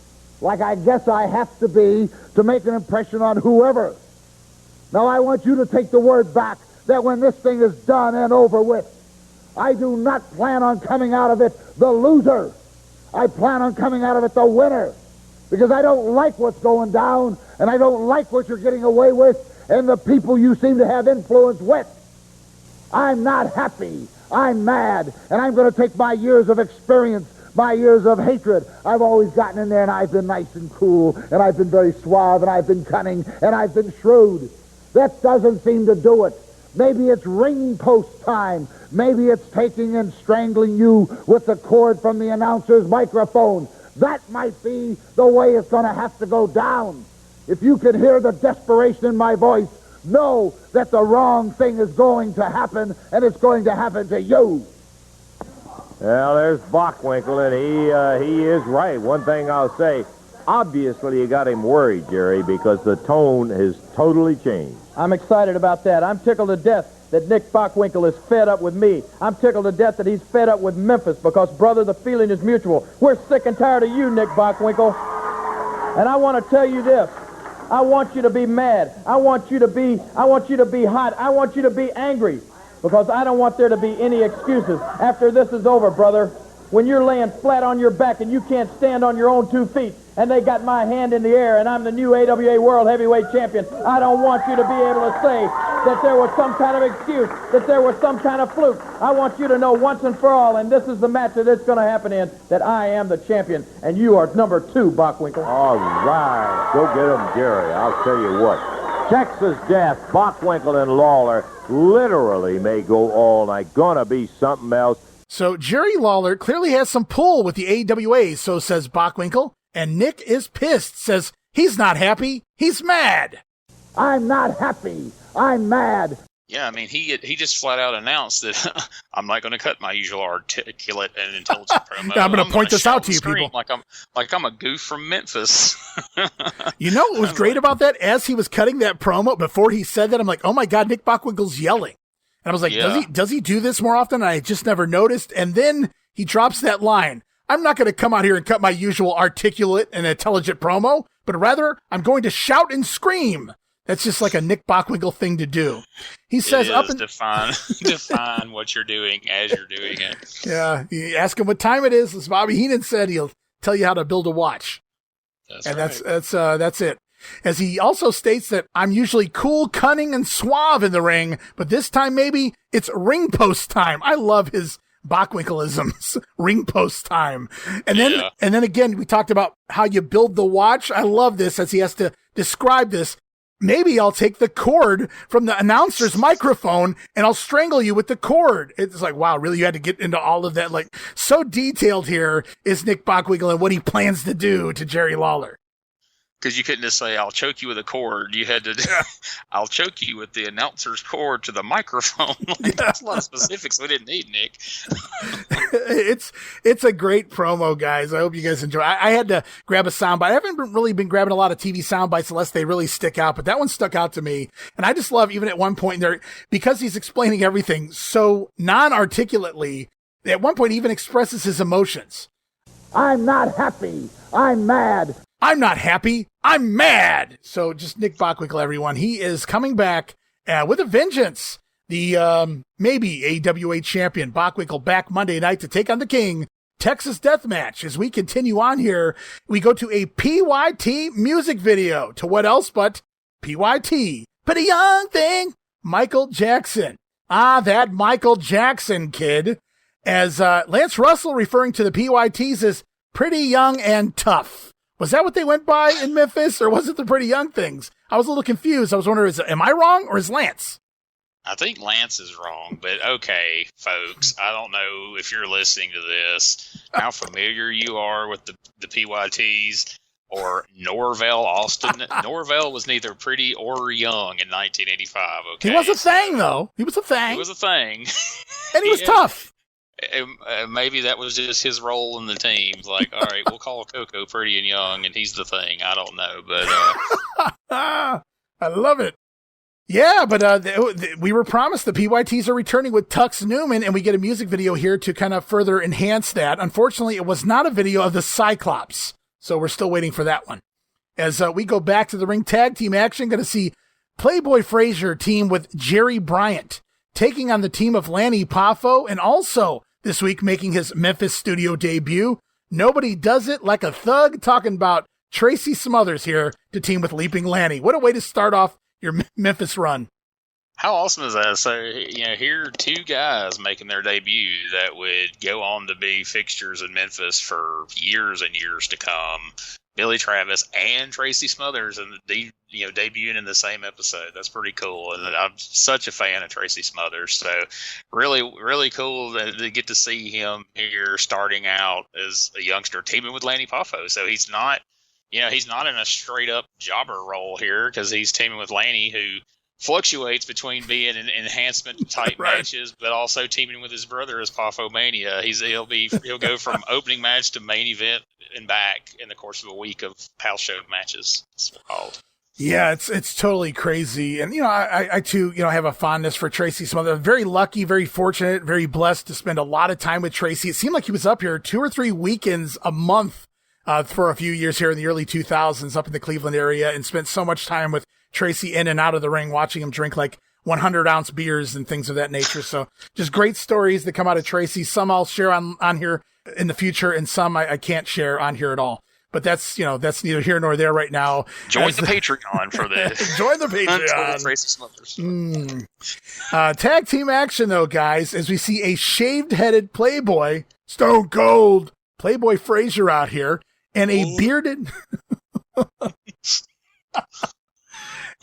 like I guess I have to be to make an impression on whoever. Now, I want you to take the word back that when this thing is done and over with, I do not plan on coming out of it the loser. I plan on coming out of it the winner, because I don't like what's going down, and I don't like what you're getting away with, and the people you seem to have influence with. I'm not happy. I'm mad. And I'm going to take my years of experience, my years of hatred. I've always gotten in there and I've been nice and cool, and I've been very suave, and I've been cunning, and I've been shrewd. That doesn't seem to do it. Maybe it's ring post time. Maybe it's taking and strangling you with the cord from the announcer's microphone. That might be the way it's going to have to go down. If you can hear the desperation in my voice, know that the wrong thing is going to happen, and it's going to happen to you. Well, there's Bockwinkel, and he is right. One thing I'll say, obviously you got him worried, Jerry, because the tone has totally changed. I'm excited about that. I'm tickled to death that Nick Bockwinkel is fed up with me. I'm tickled to death that he's fed up with Memphis because, brother, the feeling is mutual. We're sick and tired of you, Nick Bockwinkel. And I want to tell you this. I want you to be mad. I want you to be hot. I want you to be angry, because I don't want there to be any excuses after this is over, brother. When you're laying flat on your back and you can't stand on your own 2 feet, and they got my hand in the air and I'm the new AWA World Heavyweight Champion, I don't want you to be able to say that there was some kind of excuse, that there was some kind of fluke. I want you to know once and for all, and this is the match that it's going to happen in, that I am the champion, and you are number 2, Bockwinkel. All right. Go get him, Jerry. I'll tell you what. Texas Death, Bockwinkel and Lawler literally may go all night. Gonna be something else. So Jerry Lawler clearly has some pull with the AWA, so says Bockwinkel. And Nick is pissed, says he's not happy, he's mad. I'm not happy, I'm mad. Yeah, I mean, he just flat out announced that I'm not going to cut my usual articulate and intelligent promo. I'm going to point this out to you, people. Like I'm a goof from Memphis. You know what was great about that? As he was cutting that promo, before he said that, I'm like, oh my God, Nick Bockwinkel's yelling. And I was like, does he do this more often? I just never noticed. And then he drops that line. I'm not going to come out here and cut my usual articulate and intelligent promo, but rather I'm going to shout and scream. That's just like a Nick Bockwinkel thing to do. He says define what you're doing as you're doing it. Yeah, you ask him what time it is. As Bobby Heenan said, he'll tell you how to build a watch. That's it. As he also states that I'm usually cool, cunning, and suave in the ring, but this time maybe it's ring post time. I love his Bockwinkelisms. Ring post time. And then again, we talked about how you build the watch. I love this as he has to describe this. Maybe I'll take the cord from the announcer's microphone and I'll strangle you with the cord. It's like, wow, really? You had to get into all of that. Like, so detailed here is Nick Bockwinkel and what he plans to do to Jerry Lawler. Because you couldn't just say, I'll choke you with a cord. You had to, I'll choke you with the announcer's cord to the microphone. That's a lot of specifics we didn't need, Nick. It's a great promo, guys. I hope you guys enjoy. I had to grab a soundbite. I haven't really been grabbing a lot of TV soundbites unless they really stick out, but that one stuck out to me. And I just love, even at one point there, because he's explaining everything so non-articulately, At one point, he even expresses his emotions. I'm not happy. I'm mad. I'm not happy. I'm mad. So just Nick Bockwinkel, everyone. He is coming back with a vengeance. The maybe AWA champion Bockwinkel back Monday night to take on the King. Texas Deathmatch. As we continue on here, we go to a PYT music video. To what else but PYT? Pretty young thing. Michael Jackson. That Michael Jackson kid. As Lance Russell referring to the PYTs as pretty young and tough. Was that what they went by in Memphis, or was it the Pretty Young Things? I was a little confused. I was wondering, am I wrong, or is Lance? I think Lance is wrong, but okay, folks. I don't know if you're listening to this, how familiar you are with the PYTs or Norvell Austin. Norvell was neither pretty or young in 1985, okay? He was a thing, though. He was a thing. He was a thing. And he was tough. Maybe that was just his role in the team. Like, all right, we'll call Coco pretty and young, and he's the thing. I don't know, but I love it. Yeah, but we were promised the PYTs are returning with Tux Newman, and we get a music video here to kind of further enhance that. Unfortunately, it was not a video of the Cyclops, so we're still waiting for that one. As we go back to the ring tag team action, going to see Playboy Frazier team with Jerry Bryant, taking on the team of Lanny Poffo, and also this week making his Memphis studio debut. Nobody does it like a thug, talking about Tracy Smothers here to team with Leaping Lanny. What a way to start off your Memphis run. How awesome is that? So, here are two guys making their debut that would go on to be fixtures in Memphis for years and years to come. Billy Travis and Tracy Smothers, and debuting in the same episode. That's pretty cool, and I'm such a fan of Tracy Smothers. So, really, really cool to get to see him here starting out as a youngster, teaming with Lanny Poffo. So he's not, he's not in a straight up jobber role here because he's teaming with Lanny, who fluctuates between being in enhancement type Right. matches, but also teaming with his brother as Poffo Mania. He'll go from opening match to main event and back in the course of a week of house show matches. It's called. Yeah, it's totally crazy. And, I too, have a fondness for Tracy Smothers. Very lucky, very fortunate, very blessed to spend a lot of time with Tracy. It seemed like he was up here 2 or 3 weekends a month for a few years here in the early 2000s up in the Cleveland area, and spent so much time with Tracy in and out of the ring, watching him drink like 100-ounce beers and things of that nature. So just great stories that come out of Tracy. Some I'll share on here in the future, and some I can't share on here at all. But that's neither here nor there right now. Join the Patreon for this. Join the Patreon. Tracy Smothers. Tag team action, though, guys, as we see a shaved-headed Playboy, Stone Cold Playboy Frazier out here, and a bearded...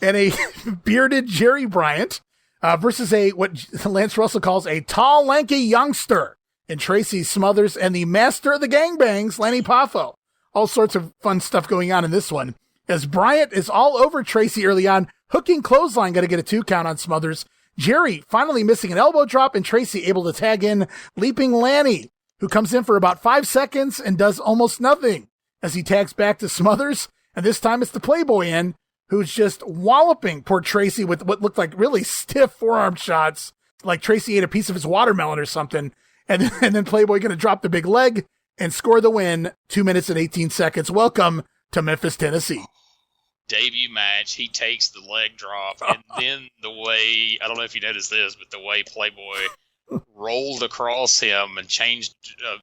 and a bearded Jerry Bryant versus what Lance Russell calls a tall, lanky youngster in Tracy Smothers and the master of the gangbangs, Lanny Poffo. All sorts of fun stuff going on in this one, as Bryant is all over Tracy early on, hooking clothesline, got to get a 2 count on Smothers. Jerry finally missing an elbow drop, and Tracy able to tag in Leaping Lanny, who comes in for about 5 seconds and does almost nothing as he tags back to Smothers. And this time it's the Playboy in, who's just walloping poor Tracy with what looked like really stiff forearm shots, like Tracy ate a piece of his watermelon or something. And then Playboy going to drop the big leg and score the win, 2 minutes and 18 seconds. Welcome to Memphis, Tennessee. Debut match, he takes the leg drop, and then the way, I don't know if you noticed this, but the way Playboy rolled across him and changed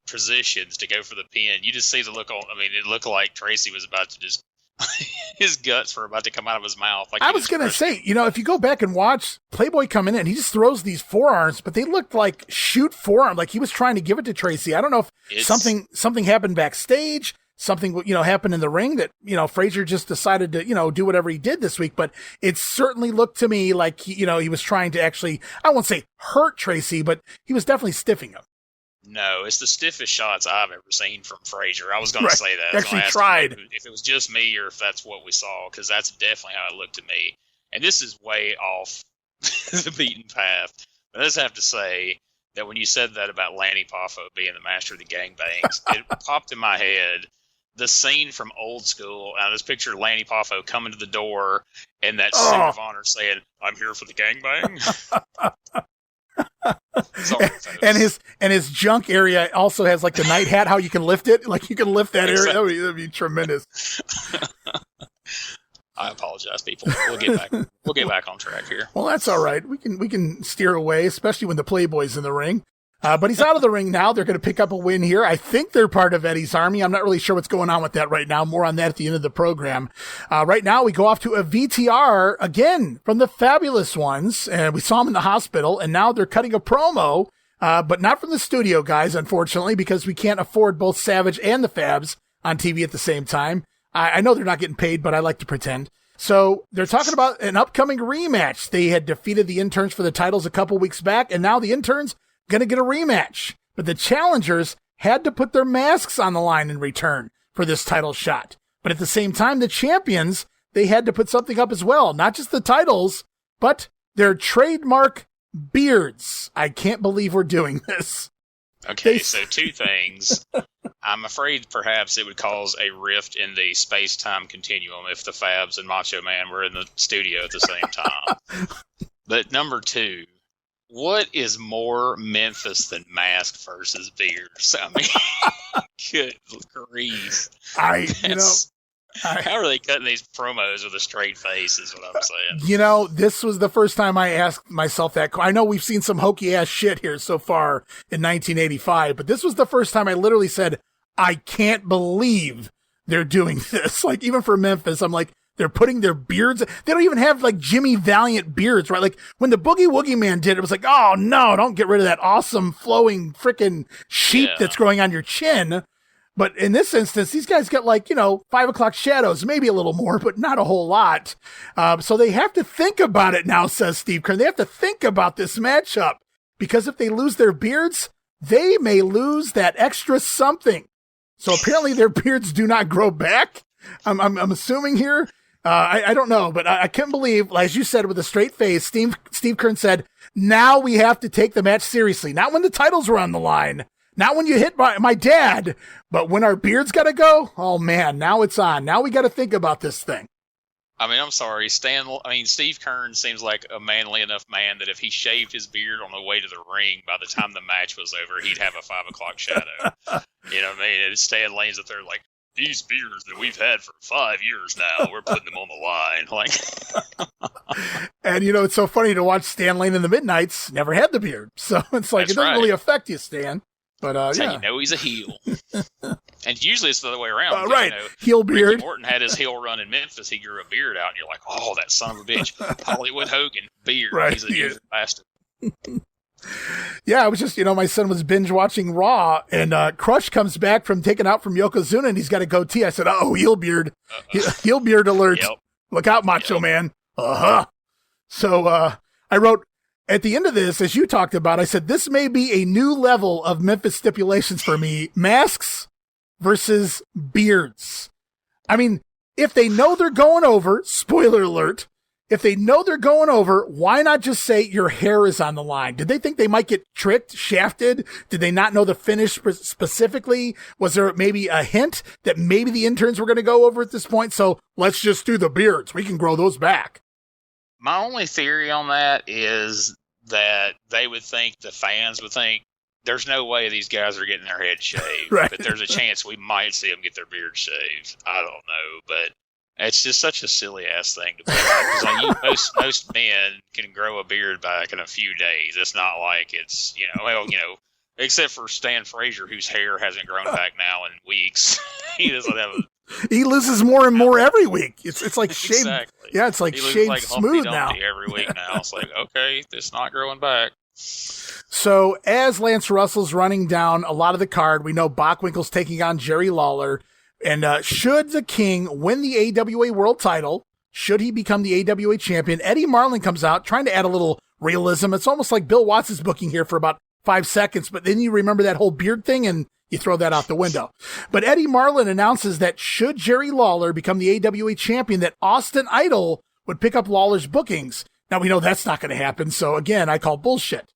positions to go for the pin, you just see the look on, it looked like Tracy was about to just, his guts were about to come out of his mouth. Like I was going to say, if you go back and watch Playboy come in and he just throws these forearms, but they looked like shoot forearm, like he was trying to give it to Tracy. I don't know if something happened backstage, something, happened in the ring that, Frazier just decided to, do whatever he did this week, but it certainly looked to me like, he was trying to actually, I won't say hurt Tracy, but he was definitely stiffing him. No, it's the stiffest shots I've ever seen from Frazier. I was going to say that. Actually tried. If it was just me or if that's what we saw, because that's definitely how it looked to me. And this is way off the beaten path. But I just have to say that when you said that about Lanny Poffo being the master of the gangbangs, it popped in my head the scene from Old School. I just picture Lanny Poffo coming to the door and that suit of honor saying, "I'm here for the gangbang." Sorry, and his junk area also has like the night hat, how you can lift it. Like you can lift that area. That'd be tremendous. I apologize, people. We'll get back on track here. Well, that's all right. We can steer away, especially when the Playboy's in the ring. But he's out of the ring now. They're going to pick up a win here. I think they're part of Eddie's Army. I'm not really sure what's going on with that right now. More on that at the end of the program. Right now, we go off to a VTR again from the Fabulous Ones. And we saw them in the hospital, and now they're cutting a promo, but not from the studio, guys, unfortunately, because we can't afford both Savage and the Fabs on TV at the same time. I know they're not getting paid, but I like to pretend. So they're talking about an upcoming rematch. They had defeated the Interns for the titles a couple weeks back, and now the Interns going to get a rematch. But the challengers had to put their masks on the line in return for this title shot. But at the same time, the champions, they had to put something up as well. Not just the titles, but their trademark beards. I can't believe we're doing this. Okay, so two things. I'm afraid perhaps it would cause a rift in the space-time continuum if the Fabs and Macho Man were in the studio at the same time. But number two, what is more Memphis than mask versus beards? I mean, good grief. How are they cutting these promos with a straight face is what I'm saying. You know, this was the first time I asked myself that. I know we've seen some hokey-ass shit here so far in 1985, but this was the first time I literally said, I can't believe they're doing this. Like, even for Memphis, I'm like, they're putting their beards. They don't even have, like, Jimmy Valiant beards, right? Like, when the Boogie Woogie Man did it, was like, oh, no, don't get rid of that awesome flowing freaking sheep that's growing on your chin. But in this instance, these guys got 5 o'clock shadows, maybe a little more, but not a whole lot. So they have to think about it now, says Steve Kern. They have to think about this matchup because if they lose their beards, they may lose that extra something. So apparently their beards do not grow back. I'm assuming here. I don't know, but I can't believe, as you said, with a straight face, Steve Kern said, now we have to take the match seriously. Not when the titles were on the line. Not when you hit my dad, but when our beards got to go, oh, man, now it's on. Now we got to think about this thing. I mean, I'm sorry, Steve Kern seems like a manly enough man that if he shaved his beard on the way to the ring, by the time the match was over, he'd have a 5 o'clock shadow. You know what I mean? And Stan Lane's up there like, these beards that we've had for 5 years now, we're putting them on the line. Like, and it's so funny to watch Stan Lane in the Midnights. Never had the beard, so it's like it doesn't really affect you, Stan. But that's how you know he's a heel. And usually it's the other way around. Right, heel beard. Ricky Morton had his heel run in Memphis. He grew a beard out, and you're like, oh, that son of a bitch. Hollywood Hogan, beard. Right. He's a bastard. Yeah, it was just, my son was binge watching Raw, and Crush comes back from taking out from Yokozuna, and he's got a goatee. I said, oh, heel beard. Heel beard alert. Yep. Look out, Macho Man. Uh-huh. So I wrote, at the end of this, as you talked about, I said, this may be a new level of Memphis stipulations for me. Masks versus beards. I mean, if they know they're going over, spoiler alert, if they know they're going over, why not just say your hair is on the line? Did they think they might get tricked, shafted? Did they not know the finish specifically? Was there maybe a hint that maybe the Interns were going to go over at this point? So let's just do the beards. We can grow those back. My only theory on that is that they would think, the fans would think, there's no way these guys are getting their head shaved. Right. But there's a chance we might see them get their beard shaved. I don't know, but it's just such a silly-ass thing to put out. Most men can grow a beard back in a few days. It's not like it's, except for Stan Frazier, whose hair hasn't grown back now in weeks. He doesn't have a... He loses more and more every week. It's like shaved. Exactly. Yeah, it's like he shaved like smooth now. Every week now. It's like, okay, it's not growing back. So as Lance Russell's running down a lot of the card, we know Bockwinkel's taking on Jerry Lawler. And should the King win the AWA World Title, should he become the AWA champion, Eddie Marlin comes out trying to add a little realism. It's almost like Bill Watts' booking here for about 5 seconds, but then you remember that whole beard thing and you throw that out the window. But Eddie Marlin announces that should Jerry Lawler become the AWA champion, that Austin Idol would pick up Lawler's bookings. Now, we know that's not going to happen, so again, I call bullshit.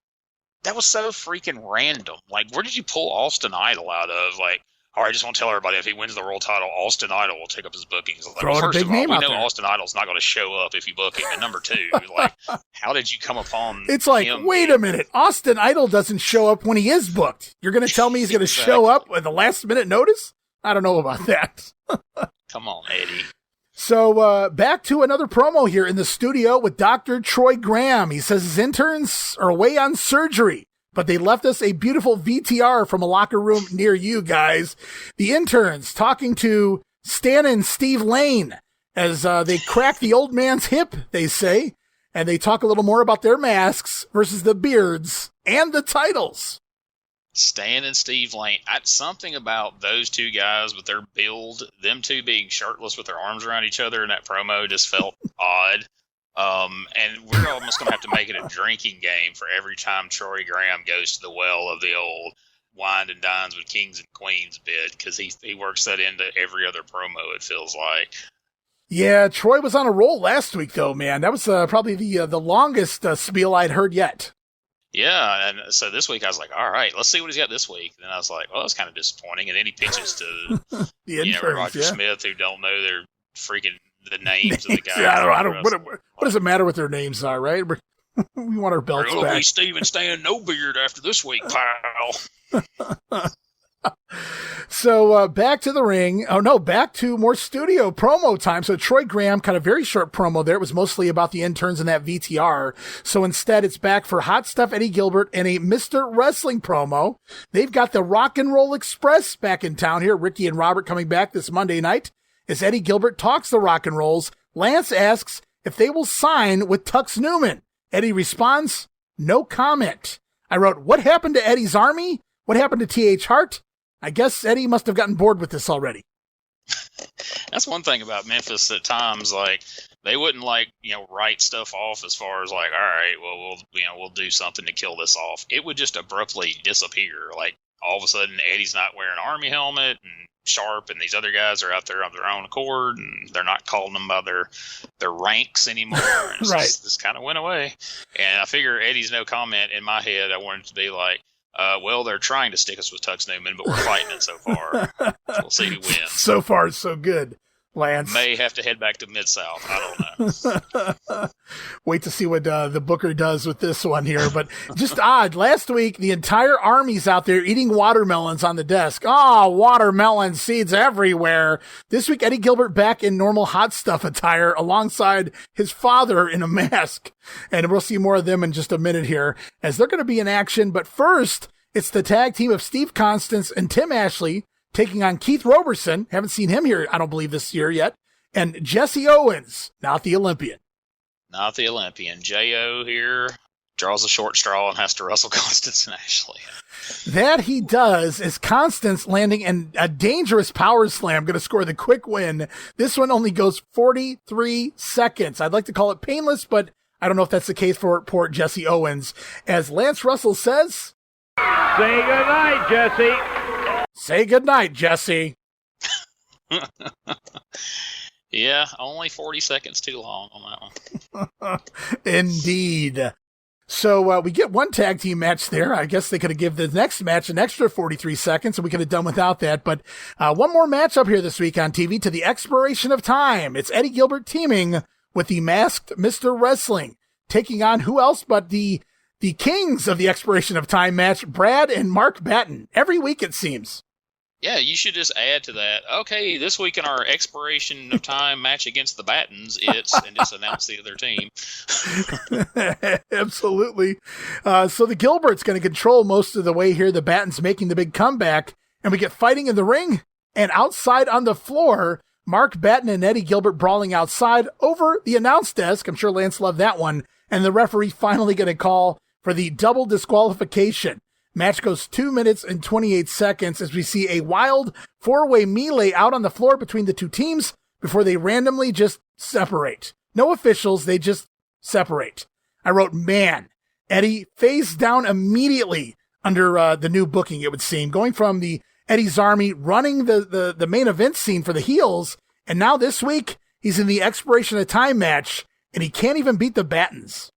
That was so freaking random. Like, where did you pull Austin Idol out of? Like, All right, I just want to tell everybody, if he wins the world title, Austin Idol will take up his bookings. Like, Throwing a first big of all, name we out know there. Austin Idol's not going to show up if you book him. And number two, like, how did you come upon It's like, him? wait a minute. Austin Idol doesn't show up when he is booked. You're going to tell me he's going to show up with a last-minute notice? I don't know about that. Come on, Eddie. So back to another promo here in the studio with Dr. Troy Graham. He says his interns are away on surgery, but they left us a beautiful VTR from a locker room near you guys. The interns talking to Stan and Steve Lane as they crack the old man's hip, they say, and they talk a little more about their masks versus the beards and the titles. Stan and Steve Lane. Something about those two guys with their build, them two being shirtless with their arms around each other in that promo just felt odd. And we're almost going to have to make it a drinking game for every time Troy Graham goes to the well of the old wine and dines with kings and queens bit, because he works that into every other promo, it feels like. Yeah, Troy was on a roll last week, though, man. That was probably the longest spiel I'd heard yet. Yeah, and so this week I was like, all right, let's see what he's got this week. And then I was like, well, that's kind of disappointing. And then he pitches to the interns, Roger Smith, who don't know their freaking the names of the guys. Yeah, I don't. What does it matter what their names are, right? We want our belts It'll back. be Steven Stan no beard after this week, pal. So back to the ring. Oh, no, back to more studio promo time. So Troy Graham cut a very short promo there. It was mostly about the interns in that VTR. So instead, it's back for Hot Stuff Eddie Gilbert and a Mr. Wrestling promo. They've got the Rock and Roll Express back in town here. Ricky and Robert coming back this Monday night. As Eddie Gilbert talks the Rock and Rolls, Lance asks if they will sign with Tux Newman. Eddie responds, no comment. I wrote, what happened to Eddie's Army? What happened to T.H. Hart? I guess Eddie must have gotten bored with this already. That's one thing about Memphis at times, like, they wouldn't write stuff off as far as like, all right, well, we'll do something to kill this off. It would just abruptly disappear. Like, all of a sudden Eddie's not wearing an Army helmet, and Sharp and these other guys are out there of their own accord, and they're not calling them by their ranks anymore. And it's Right. This kind of went away. And I figure Eddie's no comment in my head. I wanted it to be like, well, they're trying to stick us with Tux Newman, but we're fighting it so far. We'll see who wins. So far, so good, Lance. May have to head back to Mid-South. I don't know. Wait to see what the Booker does with this one here. But just odd. Last week, the entire Army's out there eating watermelons on the desk. Oh, watermelon seeds everywhere. This week, Eddie Gilbert back in normal Hot Stuff attire alongside his father in a mask. And we'll see more of them in just a minute here as they're going to be in action. But first, it's the tag team of Steve Constance and Tim Ashley taking on Keith Roberson. Haven't seen him here, I don't believe, this year yet. And Jesse Owens, not the Olympian. Not the Olympian. J.O. here draws a short straw and has to wrestle Constance and Ashley. That he does, as Constance landing in a dangerous power slam, going to score the quick win. This one only goes 43 seconds. I'd like to call it painless, but I don't know if that's the case for poor Jesse Owens. As Lance Russell says, Say goodnight, Jesse. say goodnight, Jesse. Yeah, only 40 seconds too long on that one. Indeed. So we get one tag team match there. I guess they could have given the next match an extra 43 seconds, and we could have done without that. But one more match up here this week on TV to the expiration of time. It's Eddie Gilbert teaming with the masked Mr. Wrestling, taking on who else but the kings of the expiration of time match, Brad and Mark Batten. Every week, it seems. Yeah, you should just add to that. Okay, this week in our expiration of time match against the Battens, and just announce the other team. Absolutely. So the Gilbert's going to control most of the way here. The Battens making the big comeback, and we get fighting in the ring and outside on the floor. Mark Batten and Eddie Gilbert brawling outside over the announce desk. I'm sure Lance loved that one. And the referee finally going to call for the double disqualification. Match goes 2 minutes and 28 seconds as we see a wild four-way melee out on the floor between the two teams before they randomly just separate. No officials, they just separate. I wrote, man, Eddie phased down immediately under the new booking, it would seem, going from the Eddie's Army running the main event scene for the heels, and now this week he's in the expiration of time match, and he can't even beat the Battens.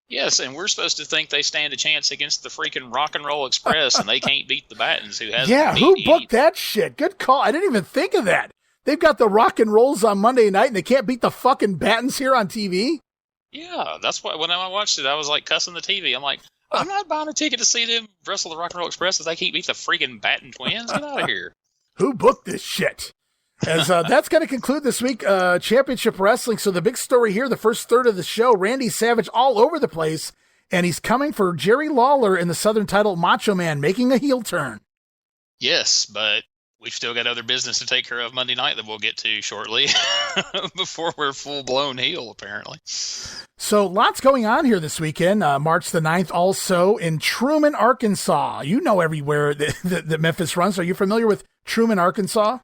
Yes, and we're supposed to think they stand a chance against the freaking Rock and Roll Express, and they can't beat the Battens, who hasn't Yeah, beat who any. booked that shit? Good call. I didn't even think of that. They've got the Rock and Rolls on Monday night, and they can't beat the fucking Battens here on TV? Yeah, that's why when I watched it, I was like cussing the TV. I'm like, I'm not buying a ticket to see them wrestle the Rock and Roll Express if they can't beat the freaking Batten twins. Get out of here. Who booked this shit? As that's going to conclude this week, Championship Wrestling. So the big story here, the first third of the show, Randy Savage all over the place, and he's coming for Jerry Lawler in the Southern title, Macho Man, making a heel turn. Yes, but we've still got other business to take care of Monday night that we'll get to shortly before we're full-blown heel, apparently. So lots going on here this weekend. March the 9th also in Truman, Arkansas. You know everywhere that Memphis runs. Are you familiar with Truman, Arkansas?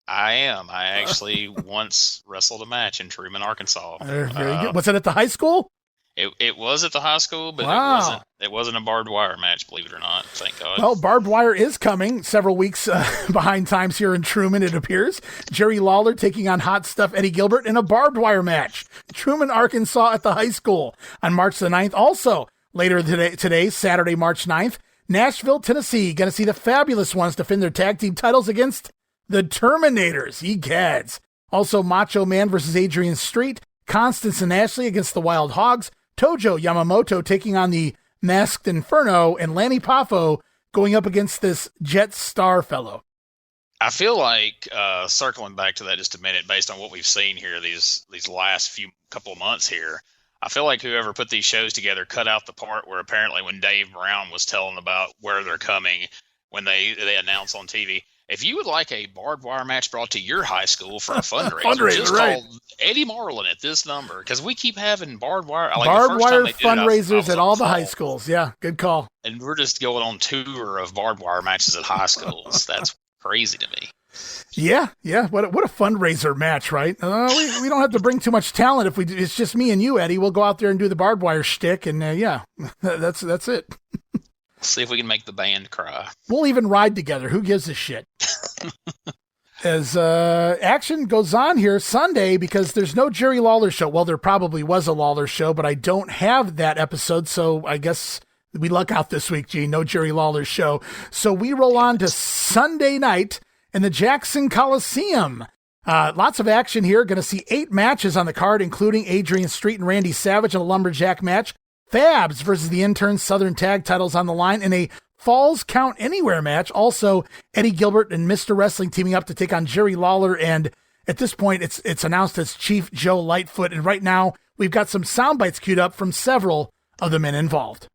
I am. I actually once wrestled a match in Truman, Arkansas. Very good. Was it at the high school? It was at the high school, but wow. It wasn't a barbed wire match, believe it or not. Thank God. Well, barbed wire is coming several weeks behind times here in Truman, it appears. Jerry Lawler taking on Hot Stuff Eddie Gilbert in a barbed wire match. Truman, Arkansas at the high school on March the 9th. Also, later today, Saturday, March 9th, Nashville, Tennessee. Going to see the Fabulous Ones defend their tag team titles against the Terminators. Egads. Also, Macho Man versus Adrian Street. Constance and Ashley against the Wild Hogs. Tojo Yamamoto taking on the Masked Inferno, and Lanny Poffo going up against this Jet Star fellow. I feel like circling back to that just a minute, based on what we've seen here these last couple of months here, I feel like whoever put these shows together cut out the part where apparently when Dave Brown was telling about where they're coming when they announce on TV. If you would like a barbed wire match brought to your high school for a fundraiser, just call Eddie Marlin at this number, because we keep having barbed wire. Like barbed wire fundraisers at all the high schools. Yeah, good call. And we're just going on tour of barbed wire matches at high schools. That's crazy to me. Yeah. What a fundraiser match, right? We don't have to bring too much talent. It's just me and you, Eddie. We'll go out there and do the barbed wire shtick, and that's it. See if we can make the band cry. We'll even ride together. Who gives a shit? As action goes on here Sunday, because there's no Jerry Lawler show. Well, there probably was a Lawler show, but I don't have that episode, so I guess we luck out this week, Gene. No Jerry Lawler show. So we roll on to Sunday night in the Jackson Coliseum. Lots of action here. Going to see 8 matches on the card, including Adrian Street and Randy Savage in a lumberjack match. Fabs versus the Interns Southern Tag titles on the line in a Falls Count Anywhere match. Also, Eddie Gilbert and Mr. Wrestling teaming up to take on Jerry Lawler, and at this point, it's announced as Chief Joe Lightfoot. And right now, we've got some sound bites queued up from several of the men involved.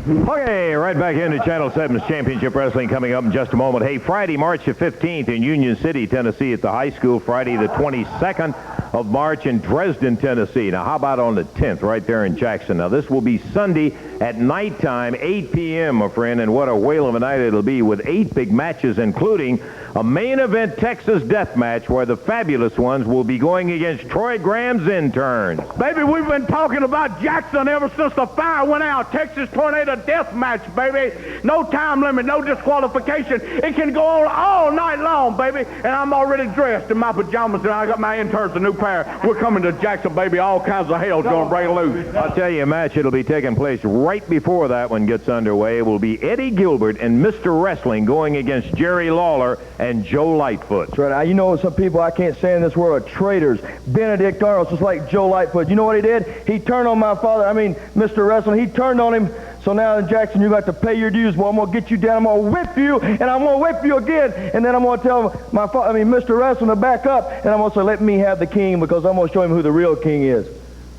Okay, right back into Channel 7's Championship Wrestling coming up in just a moment. Hey, Friday, March the 15th in Union City, Tennessee at the high school. Friday the 22nd of March in Dresden, Tennessee. Now, how about on the 10th right there in Jackson? Now, this will be Sunday at nighttime, 8 p.m., my friend, and what a whale of a night it'll be with 8 big matches, including a main event Texas death match where the Fabulous Ones will be going against Troy Graham's Interns. Baby, we've been talking about Jackson ever since the fire went out. Texas Tornado death match, baby. No time limit, no disqualification. It can go on all night long, baby. And I'm already dressed in my pajamas, and I got my Interns a new pair. We're coming to Jackson, baby. All kinds of hell's going to break loose. I'll tell you a match that'll be taking place right before that one gets underway. It will be Eddie Gilbert and Mr. Wrestling going against Jerry Lawler and Joe Lightfoot. That's right. You know, some people I can't say in this world are traitors. Benedict Arnold's just like Joe Lightfoot. You know what he did? He turned on my father, Mr. Wrestling. He turned on him. So now in Jackson, you got to pay your dues. Boy, I'm going to get you down. I'm going to whip you, and I'm going to whip you again. And then I'm going to tell Mr. Wrestling to back up, and I'm going to say, let me have the king, because I'm going to show him who the real king is.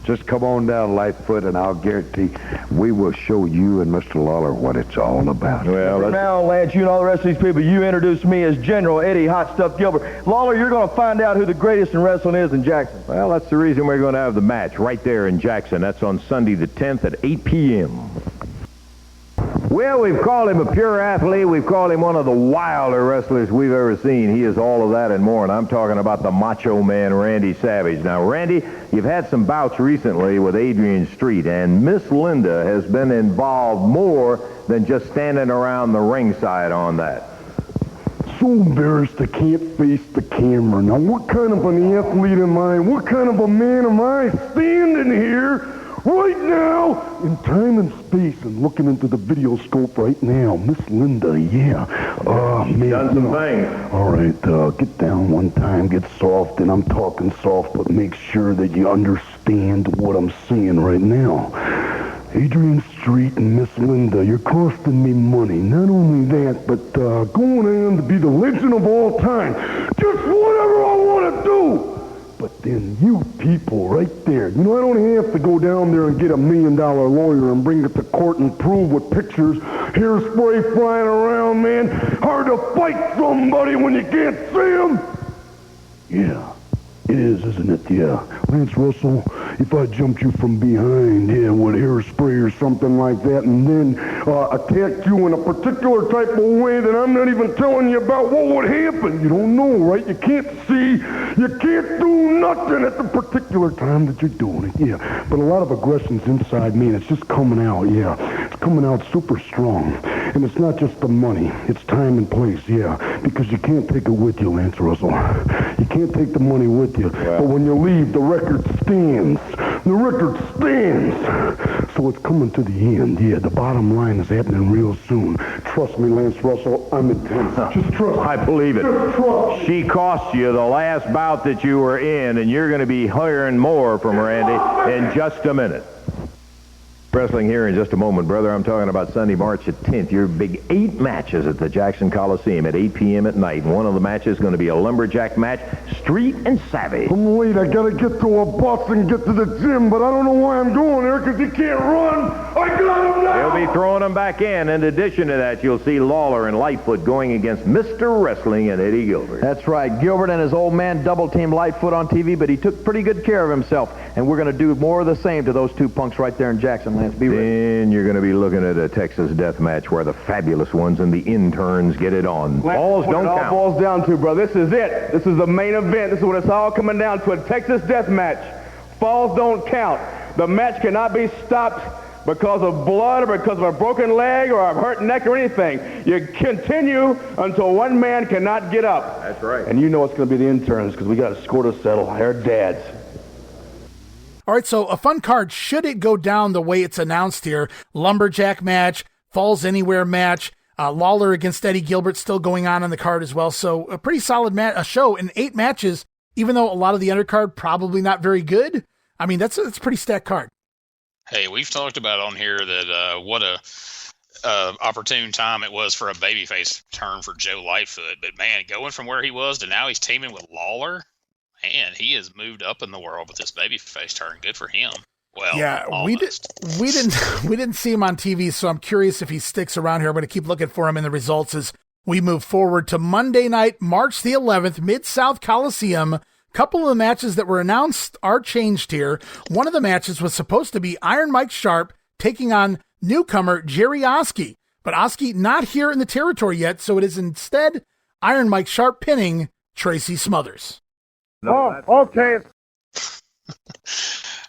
Just come on down, Lightfoot, and I'll guarantee we will show you and Mr. Lawler what it's all about. Well, now, Lance, you and all the rest of these people, you introduced me as General Eddie Hot Stuff Gilbert. Lawler, you're going to find out who the greatest in wrestling is in Jackson. Well, that's the reason we're going to have the match right there in Jackson. That's on Sunday the 10th at 8 p.m. Well, we've called him a pure athlete. We've called him one of the wilder wrestlers we've ever seen. He is all of that and more, and I'm talking about the Macho Man, Randy Savage. Now, Randy, you've had some bouts recently with Adrian Street, and Miss Linda has been involved more than just standing around the ringside on that. So embarrassed I can't face the camera. Now, what kind of an athlete am I? What kind of a man am I standing here Right now, in time and space, and looking into the video scope right now, Miss Linda, yeah. Man, done some things. All right, get down one time, get soft, and I'm talking soft, but make sure that you understand what I'm saying right now. Adrian Street and Miss Linda, you're costing me money. Not only that, but going on to be the legend of all time. Just whatever I want to do. But then you people right there, you know, I don't have to go down there and get $1 million lawyer and bring it to court and prove with pictures, hairspray flying around, man. Hard to fight somebody when you can't see them. Yeah. It is, isn't it? Yeah. Lance Russell, if I jumped you from behind, yeah, with hairspray or something like that, and then attacked you in a particular type of way that I'm not even telling you about, what would happen? You don't know, right? You can't see. You can't do nothing at the particular time that you're doing it, yeah. But a lot of aggression's inside me, and it's just coming out, yeah. It's coming out super strong. And it's not just the money. It's time and place, yeah. Because you can't take it with you, Lance Russell. You can't take the money with you. But when you leave, the record stands. The record stands. So it's coming to the end. Yeah, the bottom line is happening real soon. Trust me, Lance Russell, I'm intense. Just trust me. I believe it. Just trust me. She cost you the last bout that you were in, and you're going to be hearing more from Randy in just a minute. Wrestling here in just a moment, brother. I'm talking about Sunday, March 10th. Your big 8 matches at the Jackson Coliseum at 8 p.m. at night. One of the matches is going to be a lumberjack match, street and savvy. I'm late. I got to get to a bus and get to the gym, but I don't know why I'm going there because he can't run. I got him now. They'll be throwing him back in. In addition to that, you'll see Lawler and Lightfoot going against Mr. Wrestling and Eddie Gilbert. That's right. Gilbert and his old man double-teamed Lightfoot on TV, but he took pretty good care of himself. And we're going to do more of the same to those two punks right there in Jackson, Lance. Be ready. Then you're going to be looking at a Texas death match where the fabulous ones and the interns get it on. Balls don't count. It all boils down to, bro. This is it. This is the main event. This is what it's all coming down to, a Texas death match. Falls don't count. The match cannot be stopped because of blood or because of a broken leg or a hurt neck or anything. You continue until one man cannot get up. That's right. And you know it's going to be the interns because we got a score to settle. They're dads. All right, so a fun card, should it go down the way it's announced here. Lumberjack match, Falls Anywhere match, Lawler against Eddie Gilbert still going on the card as well. So a pretty solid a show in 8 matches, even though a lot of the undercard probably not very good. I mean, that's a pretty stacked card. Hey, we've talked about on here that what a opportune time it was for a babyface turn for Joe Lightfoot. But, man, going from where he was to now he's teaming with Lawler, man, he has moved up in the world with this babyface turn. Good for him. Well, yeah, almost. we didn't see him on TV, so I'm curious if he sticks around here. I'm going to keep looking for him in the results as we move forward to Monday night, March the 11th, Mid-South Coliseum. Couple of the matches that were announced are changed here. One of the matches was supposed to be Iron Mike Sharp taking on newcomer Jerry Oski, but Oski not here in the territory yet, so it is instead Iron Mike Sharp pinning Tracy Smothers. Oh, okay.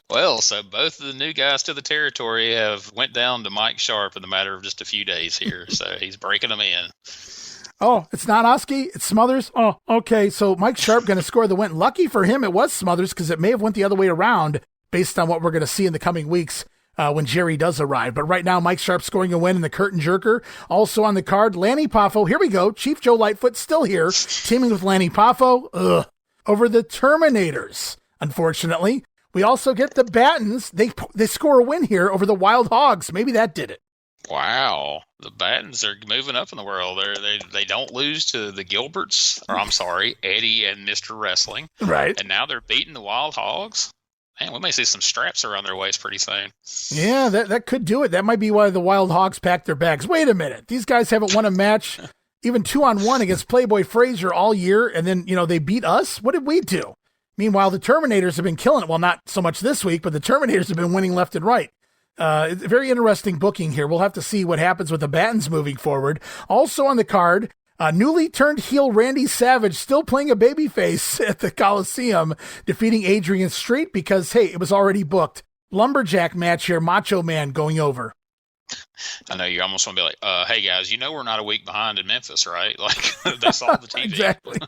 Well, so both of the new guys to the territory have went down to Mike Sharp in the matter of just a few days here, so he's breaking them in. Oh, it's not Oski, it's Smothers. Oh, okay, so Mike Sharp going to score the win. Lucky for him, it was Smothers because it may have went the other way around based on what we're going to see in the coming weeks when Jerry does arrive. But right now, Mike Sharp scoring a win in the curtain jerker. Also on the card, Lanny Poffo. Here we go. Chief Joe Lightfoot still here, teaming with Lanny Poffo. Over the Terminators. Unfortunately, we also get the Battens. They score a win here over the Wild Hogs. Maybe that did it. Wow, the Battens are moving up in the world. They don't lose to the Gilberts, or I'm sorry, Eddie and Mr. Wrestling. Right. And now they're beating the Wild Hogs. Man, we may see some straps around their waist pretty soon. Yeah, that could do it. That might be why the Wild Hogs packed their bags. Wait a minute. These guys haven't won a match, even 2-on-1 against Playboy Frazier all year, and then, they beat us? What did we do? Meanwhile, the Terminators have been killing it. Well, not so much this week, but the Terminators have been winning left and right. It's a very interesting booking here. We'll have to see what happens with the Battens moving forward. Also on the card, newly turned heel Randy Savage still playing a babyface at the Coliseum, defeating Adrian Street because, hey, it was already booked. Lumberjack match here, Macho Man going over. I know you almost want to be like, hey guys, you know we're not a week behind in Memphis, right? Like they saw the TV. Exactly.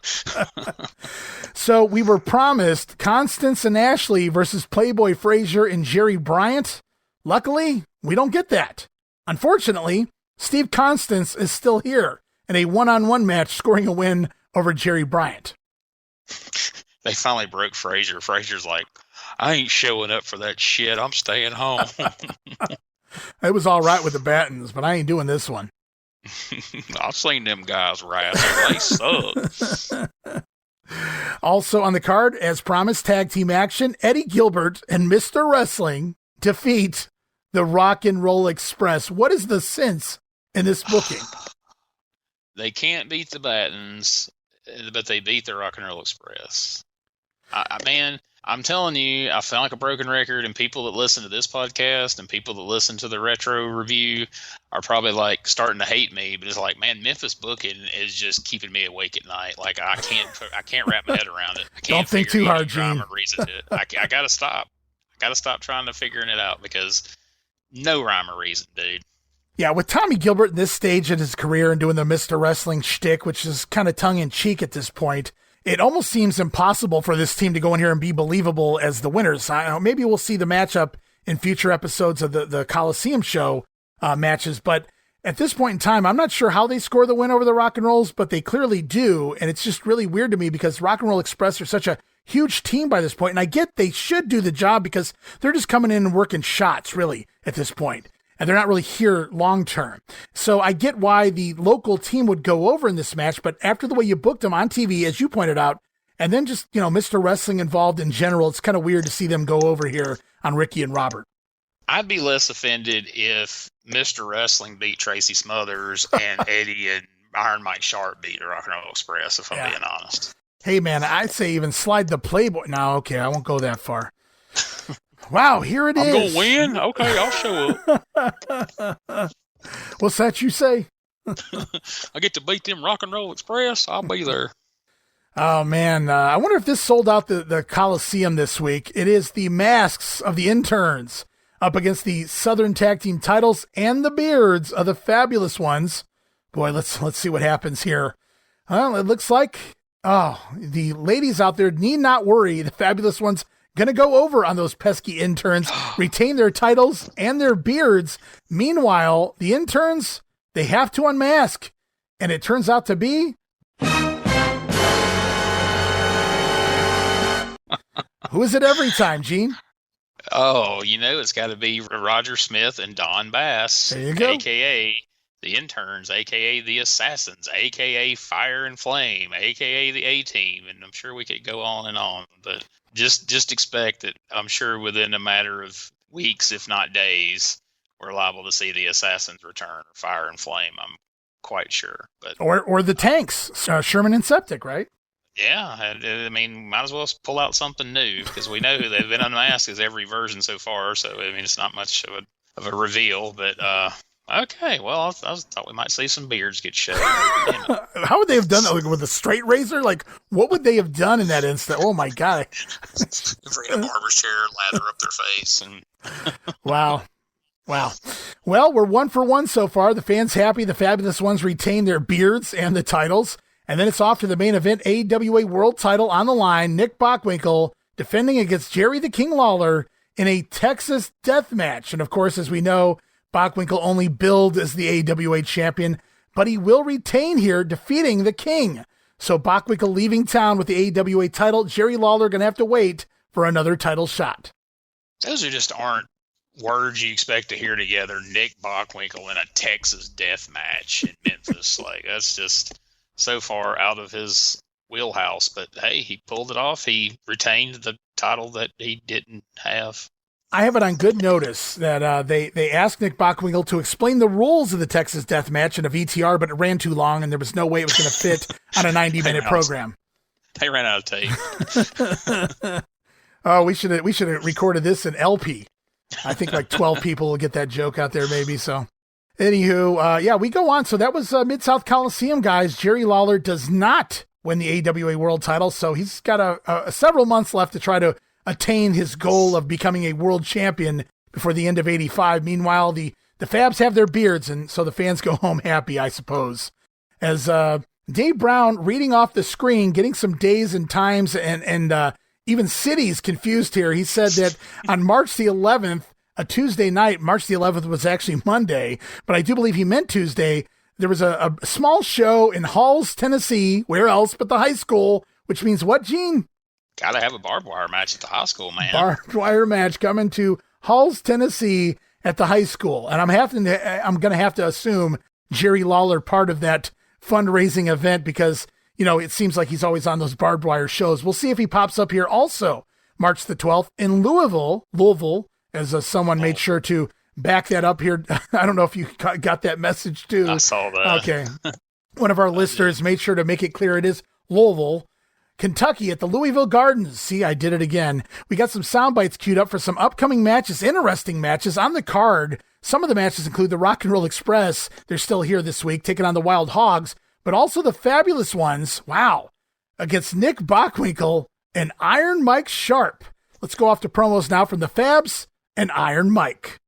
So we were promised Constance and Ashley versus Playboy Frazier and Jerry Bryant. Luckily, we don't get that. Unfortunately, Steve Constance is still here in a one-on-one match, scoring a win over Jerry Bryant. They finally broke Frazier. Frazier's like, I ain't showing up for that shit. I'm staying home. It was all right with the Battens, but I ain't doing this one. I've seen them guys wrestle. They suck. Also on the card, as promised, tag team action, Eddie Gilbert and Mr. Wrestling defeat the Rock and Roll Express. What is the sense in this booking? They can't beat the Battens, but they beat the Rock and Roll Express. Man, I'm telling you, I sound like a broken record, and people that listen to this podcast and people that listen to the retro review are probably like starting to hate me. But it's like, man, Memphis booking is just keeping me awake at night. Like I can't wrap my head around it. I can't Don't think too hard, Gene. Reason to it. I gotta stop. I gotta stop trying to figuring it out because no rhyme or reason, dude. Yeah, with Tommy Gilbert in this stage in his career and doing the Mr. Wrestling shtick, which is kind of tongue-in-cheek at this point, it almost seems impossible for this team to go in here and be believable as the winners. Maybe we'll see the matchup in future episodes of the Coliseum show matches, but at this point in time, I'm not sure how they score the win over the Rock and Rolls, but they clearly do, and it's just really weird to me because Rock and Roll Express are such a huge team by this point, and I get they should do the job because they're just coming in and working shots, really, at this point. And they're not really here long term. So I get why the local team would go over in this match, but after the way you booked them on TV, as you pointed out, and then just, Mr. Wrestling involved in general, it's kind of weird to see them go over here on Ricky and Robert. I'd be less offended if Mr. Wrestling beat Tracy Smothers and Eddie and Iron Mike Sharp beat Rock and Roll Express, if I'm being honest. Hey, man, I'd say even slide the Playboy. No, okay, I won't go that far. Wow, here it is. I'm going to win? Okay, I'll show up. What's that you say? I get to beat them Rock and Roll Express. I'll be there. Oh, man. I wonder if this sold out the Coliseum this week. It is the masks of the Interns up against the Southern Tag Team titles and the beards of the Fabulous Ones. Boy, let's see what happens here. Well, it looks like, the ladies out there need not worry. The Fabulous Ones going to go over on those pesky Interns, retain their titles and their beards. Meanwhile, the Interns, they have to unmask. And it turns out to be... Who is it every time, Gene? Oh, it's got to be Roger Smith and Don Bass, there you go. a.k.a. the Interns, a.k.a. the Assassins, a.k.a. Fire and Flame, a.k.a. the A-Team. And I'm sure we could go on and on, but... Just expect that I'm sure within a matter of weeks, if not days, we're liable to see the Assassins return or Fire and Flame. I'm quite sure. But or the Tanks, Sherman and Septic, right? Yeah, I mean, might as well pull out something new because we know who they've been unmasked as every version so far. So I mean, it's not much of a reveal, but okay. Well, I thought we might see some beards get shaved. How would they have done that? Like, with a straight razor? Like, what would they have done in that instant? Oh my God! Bring a barber's chair, lather up their face, and wow. Well, we're 1 for 1 so far. The fans happy. The Fabulous Ones retain their beards and the titles, and then it's off to the main event. AWA World Title on the line. Nick Bockwinkel defending against Jerry the King Lawler in a Texas death match, and of course, as we know, Bockwinkel only billed as the AWA champion, but he will retain here, defeating the King. So Bockwinkel leaving town with the AWA title. Jerry Lawler going to have to wait for another title shot. Those just aren't words you expect to hear together. Nick Bockwinkel in a Texas death match in Memphis. Like, that's just so far out of his wheelhouse. But hey, he pulled it off. He retained the title that he didn't have. I have it on good notice that they asked Nick Bockwinkel to explain the rules of the Texas death match in a VTR, but it ran too long and there was no way it was going to fit on a 90-minute program. They ran out of tape. Oh, we should have recorded this in LP. I think like 12 people will get that joke out there maybe. So anywho, we go on. So that was Mid-South Coliseum, guys. Jerry Lawler does not win the AWA World Title, so he's got several months left to try to attain his goal of becoming a world champion before the end of 85. Meanwhile, the the Fabs have their beards, and so the fans go home happy, I suppose. As Dave Brown reading off the screen, getting some days and times and even cities confused here. He said that on March the 11th, a Tuesday night, March the 11th was actually Monday, but I do believe he meant Tuesday. There was a small show in Halls, Tennessee. Where else but the high school, which means what, Gene? Gotta have a barbed wire match at the high school, man. Barbed wire match coming to Halls, Tennessee at the high school. And I'm going to have to assume Jerry Lawler part of that fundraising event because, you know, it seems like he's always on those barbed wire shows. We'll see if he pops up here also March the 12th in Louisville, as someone made sure to back that up here. I don't know if you got that message too. I saw that. Okay. One of our listeners made sure to make it clear it is Louisville. Kentucky at the Louisville Gardens. See, I did it again. We got some sound bites queued up for some upcoming matches, interesting matches on the card. Some of the matches include the Rock and Roll Express. They're still here this week, taking on the Wild Hogs, but also the Fabulous Ones. Wow. Against Nick Bockwinkel and Iron Mike Sharp. Let's go off to promos now from the Fabs and Iron Mike.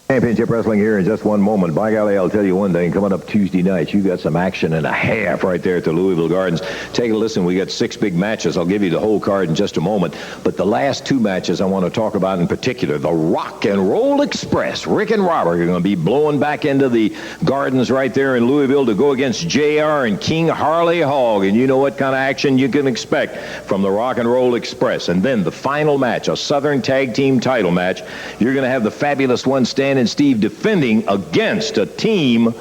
Championship Wrestling here in just one moment. By golly, I'll tell you one thing. Coming up Tuesday night, you got some action and a half right there at the Louisville Gardens. Take a listen. We got 6 big matches. I'll give you the whole card in just a moment. But the last 2 matches I want to talk about in particular, the Rock and Roll Express. Rick and Robert are going to be blowing back into the Gardens right there in Louisville to go against JR and King Harley Hogg. And you know what kind of action you can expect from the Rock and Roll Express. And then the final match, a Southern Tag Team title match. You're going to have the Fabulous One standing Steve defending against a team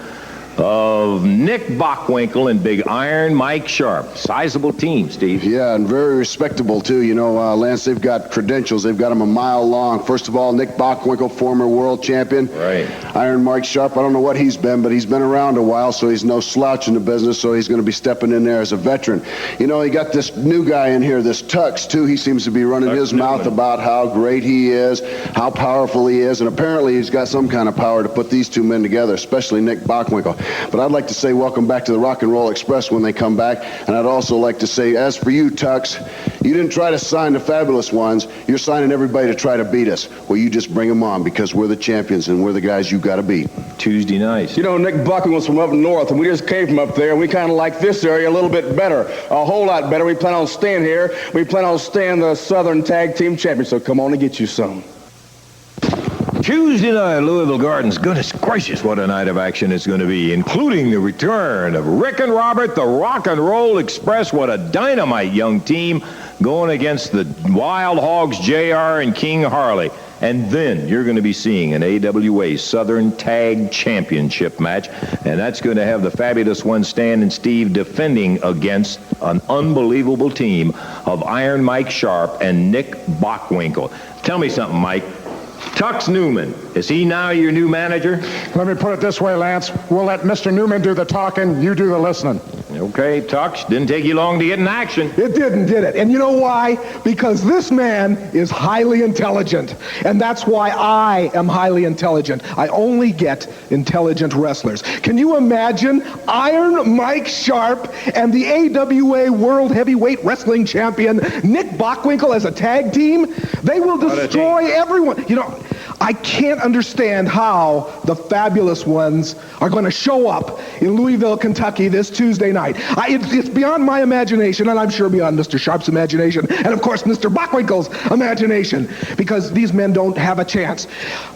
of Nick Bockwinkel and Big Iron Mike Sharp. Sizable team, Steve. Yeah, and very respectable, too. You know, Lance, they've got credentials. They've got them a mile long. First of all, Nick Bockwinkel, former world champion. Right. Iron Mike Sharp, I don't know what he's been, but he's been around a while, so he's no slouch in the business, so he's going to be stepping in there as a veteran. You know, he got this new guy in here, this Tux, too. He seems to be running his mouth about how great he is, how powerful he is, and apparently he's got some kind of power to put these 2 men together, especially Nick Bockwinkel. But I'd like to say welcome back to the Rock and Roll Express when they come back. And I'd also like to say, as for you, Tux, you didn't try to sign the Fabulous Ones. You're signing everybody to try to beat us. Well, you just bring them on because we're the champions and we're the guys you got to beat. Tuesday night. You know, Nick Bockwinkel's from up north, and we just came from up there, and we kind of like this area a little bit better, a whole lot better. We plan on staying here. We plan on staying the Southern Tag Team Champions, so come on and get you some. Tuesday night, Louisville Gardens. Goodness gracious, what a night of action it's going to be, including the return of Rick and Robert, the Rock and Roll Express. What a dynamite young team going against the Wild Hogs, JR and King Harley. And then you're going to be seeing an AWA Southern Tag Championship match, and that's going to have the Fabulous One Stan and Steve defending against an unbelievable team of Iron Mike Sharp and Nick Bockwinkel. Tell me something, Mike. Tux Newman, is he now your new manager? Let me put it this way, Lance. We'll let Mr. Newman do the talking, you do the listening. Okay, Tux, didn't take you long to get in action. It didn't, did it? And you know why? Because this man is highly intelligent. And that's why I am highly intelligent. I only get intelligent wrestlers. Can you imagine Iron Mike Sharp and the AWA World Heavyweight Wrestling Champion Nick Bockwinkel as a tag team? They will destroy everyone. You know, I can't understand how the Fabulous Ones are going to show up in Louisville, Kentucky this Tuesday night. It's beyond my imagination, and I'm sure beyond Mr. Sharp's imagination, and of course Mr. Bockwinkel's imagination, because these men don't have a chance.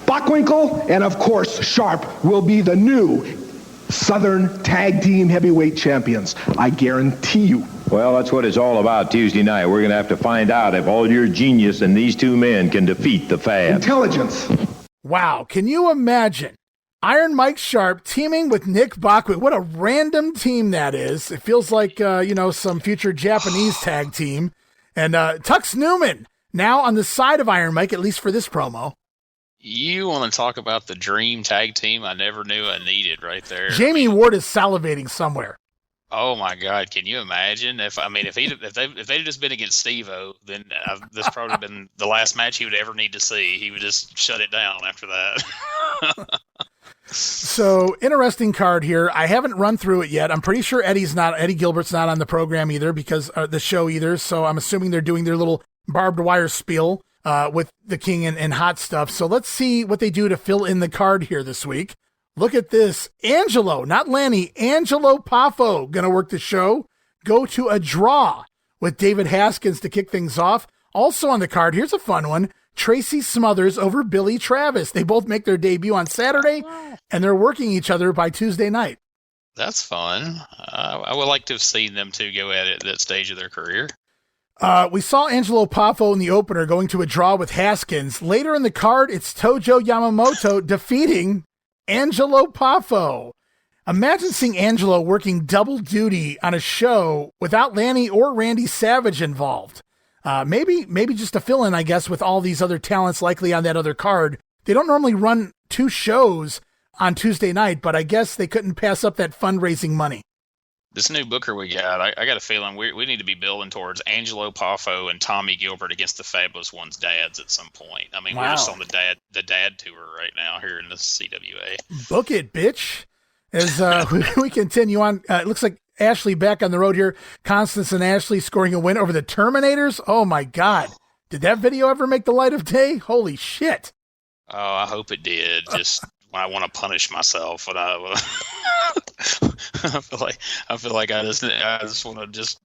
Bockwinkel and of course Sharp will be the new Southern Tag Team Heavyweight Champions. I guarantee you. Well, that's what it's all about Tuesday night. We're going to have to find out if all your genius and these 2 men can defeat the Fab. Intelligence. Wow. Can you imagine Iron Mike Sharp teaming with Nick Bockwinkel? What a random team that is. It feels like, some future Japanese tag team. And Tux Newman now on the side of Iron Mike, at least for this promo. You want to talk about the dream tag team I never knew I needed right there. Jamie Ward is salivating somewhere. Oh my God! Can you imagine if they'd just been against Steve-O, then this probably been the last match he would ever need to see. He would just shut it down after that. So interesting card here. I haven't run through it yet. I'm pretty sure Eddie Gilbert's not on the program either because the show either. So I'm assuming they're doing their little barbed wire spiel with the King and hot stuff. So let's see what they do to fill in the card here this week. Look at this. Angelo, not Lanny, Angelo Poffo going to work the show. Go to a draw with David Haskins to kick things off. Also on the card, here's a fun one. Tracy Smothers over Billy Travis. They both make their debut on Saturday, and they're working each other by Tuesday night. That's fun. I would like to have seen them two go at it at that stage of their career. We saw Angelo Poffo in the opener going to a draw with Haskins. Later in the card, it's Tojo Yamamoto defeating Angelo Poffo. Imagine seeing Angelo working double duty on a show without Lanny or Randy Savage involved. Maybe just to fill in, I guess, with all these other talents likely on that other card. They don't normally run 2 shows on Tuesday night, but I guess they couldn't pass up that fundraising money. This new booker we got, I got a feeling we need to be building towards Angelo Poffo and Tommy Gilbert against the Fabulous One's dads at some point. I mean, We're just on the dad tour right now here in the CWA. Book it, bitch. As we continue on, it looks like Ashley back on the road here. Constance and Ashley scoring a win over the Terminators. Oh, my God. Did that video ever make the light of day? Holy shit. Oh, I hope it did. Just when I want to punish myself. When I feel like I just want to just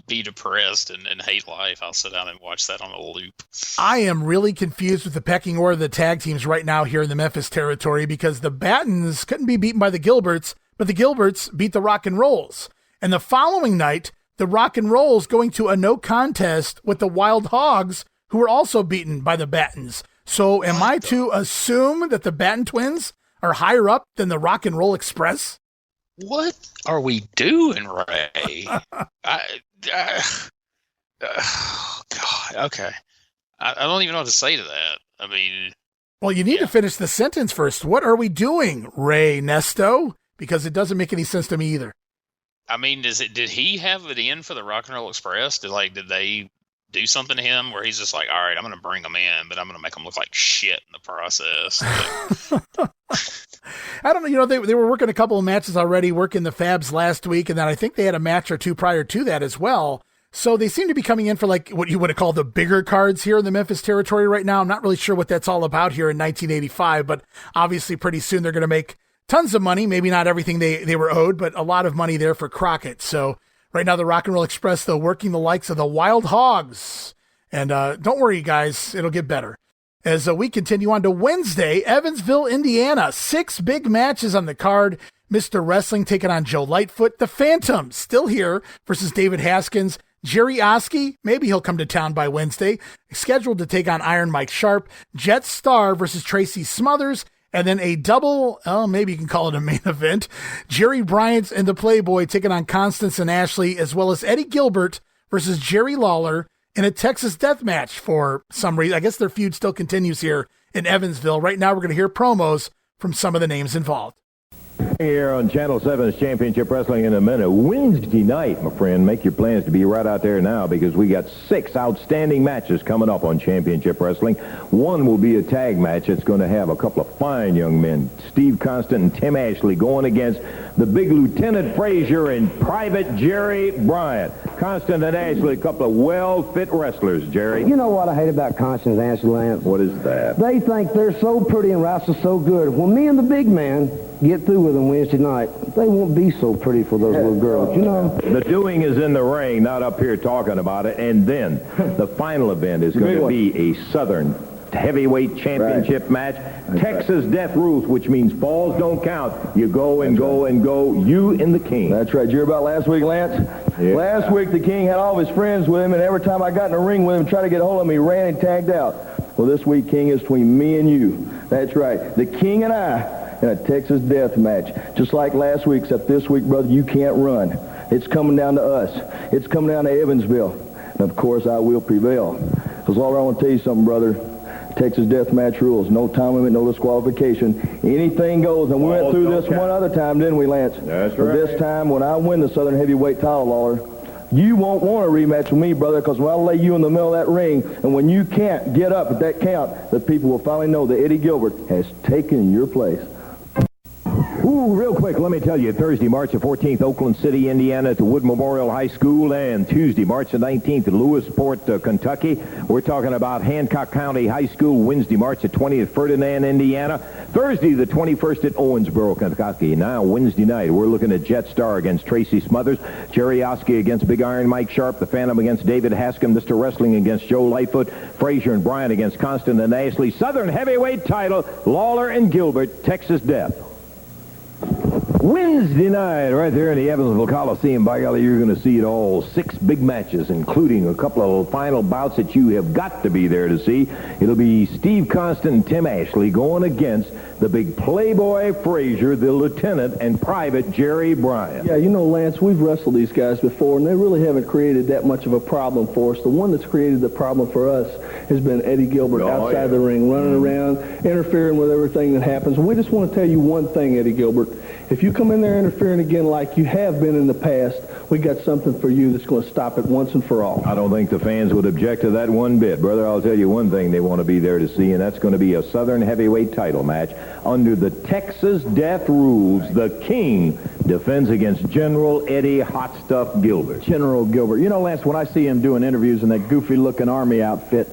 be depressed and hate life. I'll sit down and watch that on a loop. I am really confused with the pecking order of the tag teams right now here in the Memphis territory because the Battens couldn't be beaten by the Gilberts, but the Gilberts beat the Rock and Rolls. And the following night, the Rock and Rolls going to a no contest with the Wild Hogs, who were also beaten by the Battens. So am I to assume that the Batten twins are higher up than the Rock and Roll Express? What are we doing, Ray? God, okay. I don't even know what to say to that. I mean... Well, you need to finish the sentence first. What are we doing, Ray Nesto? Because it doesn't make any sense to me either. I mean, did he have it in for the Rock and Roll Express? Did they do something to him where he's just like, all right, I'm going to bring them in, but I'm going to make them look like shit in the process? I don't know. They were working a couple of matches already, working the Fabs last week, and then I think they had a match or two prior to that as well. So they seem to be coming in for like what you would have called the bigger cards here in the Memphis territory right now. I'm not really sure what that's all about here in 1985, but obviously pretty soon they're going to make tons of money. Maybe not everything they were owed, but a lot of money there for Crockett. So right now the Rock and Roll Express, though, working the likes of the Wild Hogs. And don't worry, guys, it'll get better. As we continue on to Wednesday, Evansville, Indiana, 6 big matches on the card. Mr. Wrestling taking on Joe Lightfoot. The Phantom still here versus David Haskins. Jerry Oski, maybe he'll come to town by Wednesday, scheduled to take on Iron Mike Sharp. Jet Star versus Tracy Smothers. And then a double, maybe you can call it a main event. Jerry Bryant and the Playboy taking on Constance and Ashley, as well as Eddie Gilbert versus Jerry Lawler in a Texas death match for some reason. I guess their feud still continues here in Evansville. Right now we're going to hear promos from some of the names involved. Here on Channel 7's Championship Wrestling in a minute. Wednesday night, my friend. Make your plans to be right out there now because we got 6 outstanding matches coming up on Championship Wrestling. One will be a tag match. It's going to have a couple of fine young men, Steve Constant and Tim Ashley, going against the big Lieutenant Frazier and Private Jerry Bryant. Constant and Ashley, a couple of well-fit wrestlers, Jerry. You know what I hate about Constant and Ashley, Lance? What is that? They think they're so pretty and wrestle so good. When me and the big man get through with them Wednesday night, they won't be so pretty for those little girls, you know? The doing is in the ring, not up here talking about it. And then the final event is going to be a Southern heavyweight championship match. Texas Death Rules, which means falls don't count. You go and go and go, you and the King. That's right. Did you hear about last week, Lance? Yeah. Last week, the King had all of his friends with him, and every time I got in the ring with him, tried to get a hold of him, he ran and tagged out. Well, this week, King, is between me and you. That's right. The King and I in a Texas death match. Just like last week, except this week, brother, you can't run. It's coming down to us. It's coming down to Evansville. And, of course, I will prevail. Because, Lawler, I want to tell you something, brother. Texas death match rules. No time limit, no disqualification. Anything goes. And we went through this one other time, didn't we, Lance? That's right. But this time, when I win the Southern Heavyweight title, Lawler, you won't want a rematch with me, brother, because when I lay you in the middle of that ring, and when you can't get up at that count, the people will finally know that Eddie Gilbert has taken your place. Ooh, real quick, let me tell you, Thursday, March the 14th, Oakland City, Indiana at the Wood Memorial High School, and Tuesday, March the 19th at Lewisport, Kentucky. We're talking about Hancock County High School, Wednesday, March the 20th, Ferdinand, Indiana. Thursday, the 21st at Owensboro, Kentucky. Now, Wednesday night, we're looking at Jet Star against Tracy Smothers, Jerry Oski against Big Iron Mike Sharp, the Phantom against David Haskin, Mr. Wrestling against Joe Lightfoot, Frazier and Bryant against Constant and Ashley, Southern Heavyweight title, Lawler and Gilbert, Texas Death. Wednesday night, right there in the Evansville Coliseum. By golly, you're going to see it all. 6 big matches, including a couple of final bouts that you have got to be there to see. It'll be Steve Constant and Tim Ashley going against the big Playboy Frazier, the Lieutenant, and Private Jerry Bryant. Yeah, you know, Lance, we've wrestled these guys before, and they really haven't created that much of a problem for us. The one that's created the problem for us has been Eddie Gilbert outside the ring, running around, interfering with everything that happens. And we just want to tell you one thing, Eddie Gilbert. If you come in there interfering again like you have been in the past, we got something for you that's going to stop it once and for all. I don't think the fans would object to that one bit. Brother, I'll tell you one thing they want to be there to see, and that's going to be a Southern Heavyweight title match under the Texas Death rules. The King defends against General Eddie Hot Stuff Gilbert. General Gilbert. You know, Lance, when I see him doing interviews in that goofy-looking Army outfit,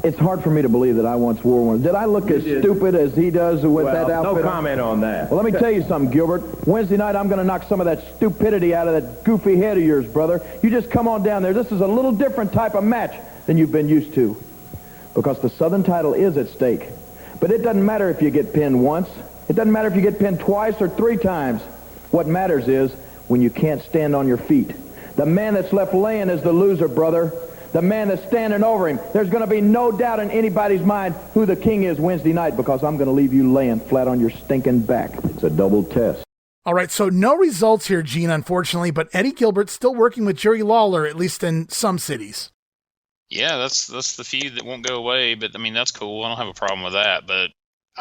it's hard for me to believe that I once wore one. Did I look as stupid as he does with that outfit? No comment on that. Well, let me tell you something, Gilbert. Wednesday night, I'm going to knock some of that stupidity out of that goofy head of yours, brother. You just come on down there. This is a little different type of match than you've been used to, because the Southern title is at stake. But it doesn't matter if you get pinned once. It doesn't matter if you get pinned twice or 3 times. What matters is when you can't stand on your feet. The man that's left laying is the loser, brother. The man that's standing over him. There's going to be no doubt in anybody's mind who the King is Wednesday night, because I'm going to leave you laying flat on your stinking back. It's a double test. All right, so no results here, Gene, unfortunately, but Eddie Gilbert still working with Jerry Lawler, at least in some cities. Yeah, that's the feud that won't go away, but, I mean, that's cool. I don't have a problem with that, but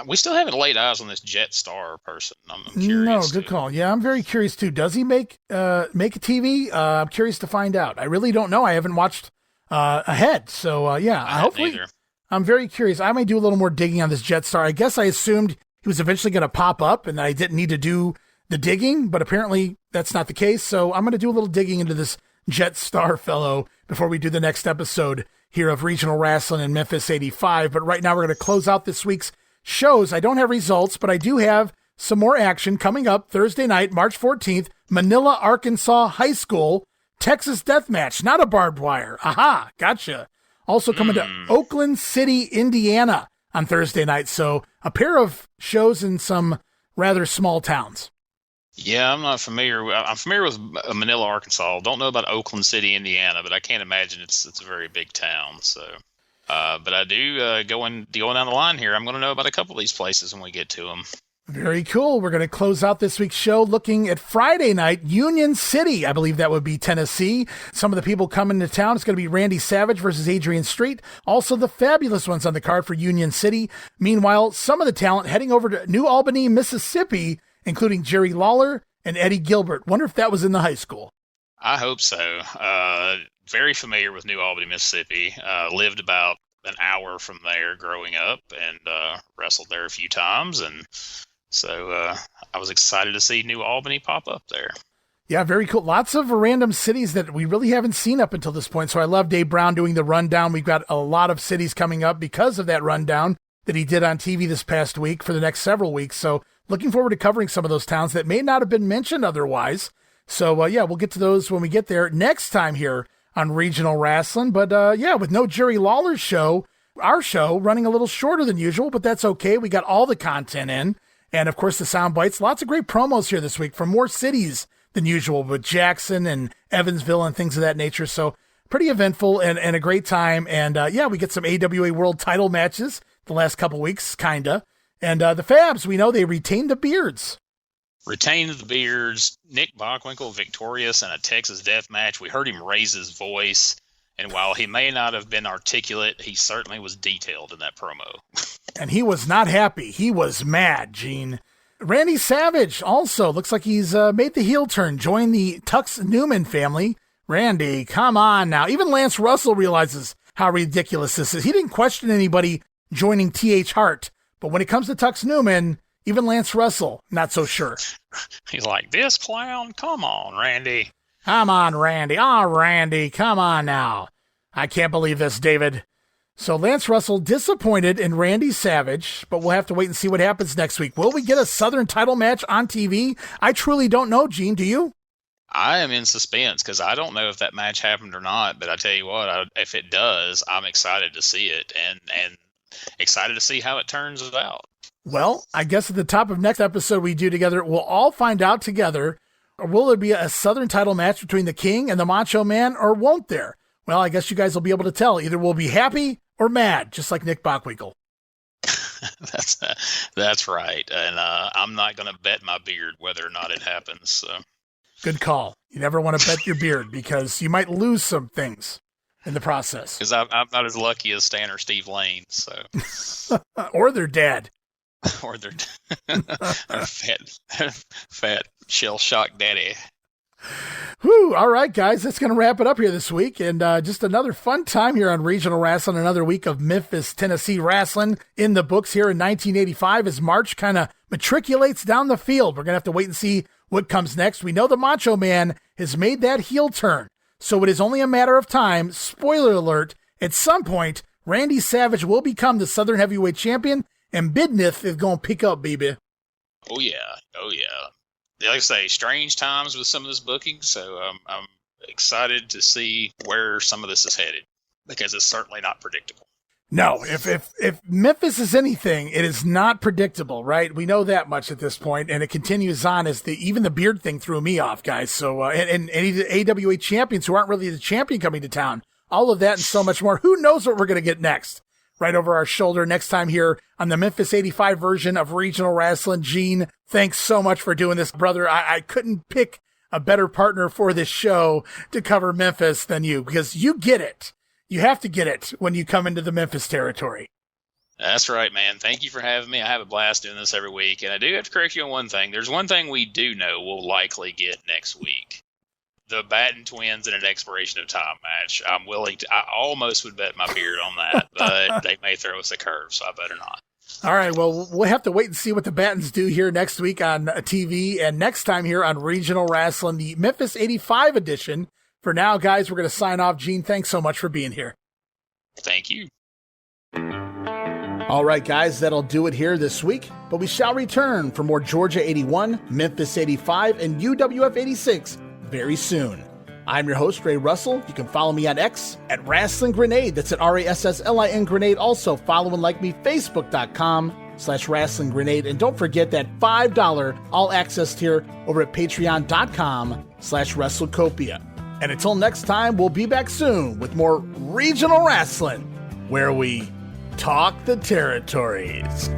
we still haven't laid eyes on this Jet Star person. I'm curious. No, good call. Yeah, I'm very curious, too. Does he make a TV? I'm curious to find out. I really don't know. I haven't watched ahead. So, hopefully neither. I'm very curious. I might do a little more digging on this Jet Star. I guess I assumed he was eventually going to pop up and I didn't need to do the digging, but apparently that's not the case. So I'm going to do a little digging into this Jet Star fellow before we do the next episode here of Regional Rasslin in Memphis 85. But right now we're going to close out this week's shows. I don't have results, but I do have some more action coming up Thursday night, March 14th, Manila, Arkansas High School, Texas Death Match, not a barbed wire. Aha, gotcha. Also coming to Oakland City, Indiana on Thursday night. So a pair of shows in some rather small towns. Yeah, I'm not familiar. I'm familiar with Manila, Arkansas. Don't know about Oakland City, Indiana, but I can't imagine it's a very big town. So, but I do going down the line here. I'm going to know about a couple of these places when we get to them. Very cool. We're going to close out this week's show looking at Friday night, Union City. I believe that would be Tennessee. Some of the people coming to town, it's going to be Randy Savage versus Adrian Street. Also the fabulous ones on the card for Union City. Meanwhile, some of the talent heading over to New Albany, Mississippi, including Jerry Lawler and Eddie Gilbert. Wonder if that was in the high school. I hope so. Very familiar with New Albany, Mississippi. Lived about an hour from there growing up and wrestled there a few times. And so I was excited to see New Albany pop up there. Yeah, very cool. Lots of random cities that we really haven't seen up until this point. So I love Dave Brown doing the rundown. We've got a lot of cities coming up because of that rundown that he did on TV this past week for the next several weeks. So looking forward to covering some of those towns that may not have been mentioned otherwise. So, we'll get to those when we get there next time here on Regional Rasslin. But, with no Jerry Lawler's show, our show running a little shorter than usual, but that's okay. We got all the content in. And, of course, the sound bites. Lots of great promos here this week from more cities than usual with Jackson and Evansville and things of that nature. So pretty eventful and a great time. And, we get some AWA World Title matches the last couple weeks, kind of. And the Fabs, we know they retained the Beards. Retained the Beards. Nick Bockwinkel victorious in a Texas Death Match. We heard him raise his voice. And while he may not have been articulate, he certainly was detailed in that promo. And he was not happy. He was mad, Gene. Randy Savage also looks like he's made the heel turn, joined the Tux Newman family. Randy, come on now. Even Lance Russell realizes how ridiculous this is. He didn't question anybody joining T.H. Hart. But when it comes to Tux Newman, Even Lance Russell, not so sure. He's like, this clown? Come on, Randy. Come on, Randy. Oh, Randy, come on now. I can't believe this, David. So Lance Russell disappointed in Randy Savage, but we'll have to wait and see what happens next week. Will we get a Southern title match on TV? I truly don't know, Gene. Do you? I am in suspense because I don't know if that match happened or not, but I tell you what, if it does, I'm excited to see it and excited to see how it turns out. Well, I guess at the top of next episode we do together, we'll all find out together. Or will there be a Southern title match between the King and the Macho Man, or won't there? Well, I guess you guys will be able to tell. Either we'll be happy or mad, just like Nick Bockwinkel. That's right. And I'm not going to bet my beard whether or not it happens. So. Good call. You never want to bet your beard because you might lose some things in the process. Because I'm not as lucky as Stan or Steve Lane. So. Or their dad. Or their fat shell-shocked daddy. Whew, all right, guys, that's going to wrap it up here this week. And just another fun time here on Regional Rasslin, another week of Memphis, Tennessee wrestling in the books here in 1985 as March kind of matriculates down the field. We're going to have to wait and see what comes next. We know the Macho Man has made that heel turn, so it is only a matter of time. Spoiler alert, at some point, Randy Savage will become the Southern Heavyweight Champion, and Bidnith is going to pick up, baby. Oh, yeah. Like I say, strange times with some of this booking, so I'm excited to see where some of this is headed, because it's certainly not predictable. No, if Memphis is anything, it is not predictable, right? We know that much at this point, and it continues on as even the beard thing threw me off, guys. So, and any AWA champions who aren't really the champion coming to town, all of that and so much more. Who knows what we're going to get next? Right over our shoulder next time here on the Memphis 85 version of Regional Rasslin. Gene, thanks so much for doing this, brother. I couldn't pick a better partner for this show to cover Memphis than you, because you get it. You have to get it when you come into the Memphis territory. That's right, man. Thank you for having me. I have a blast doing this every week. And I do have to correct you on one thing. There's one thing we do know we'll likely get next week. The Batten twins in an expiration of time match. I'm willing to, I almost would bet my beard on that, but they may throw us a curve, so I better not. All right, well, we'll have to wait and see what the Battens do here next week on TV and next time here on Regional Rasslin, the Memphis 85 edition. For now, guys, we're going to sign off. Gene, thanks so much for being here. Thank you. All right, guys, that'll do it here this week, but we shall return for more Georgia 81, Memphis 85, and UWF 86 very soon. I'm your host, Ray Russell. You can follow me on X at Rasslin Grenade. That's at RASSLIN Grenade. Also follow and like me, Facebook.com/Rasslin Grenade. And don't forget that $5 all access tier over at Patreon.com/WrestleCopia. And until next time, we'll be back soon with more Regional Rasslin, where we talk the territories.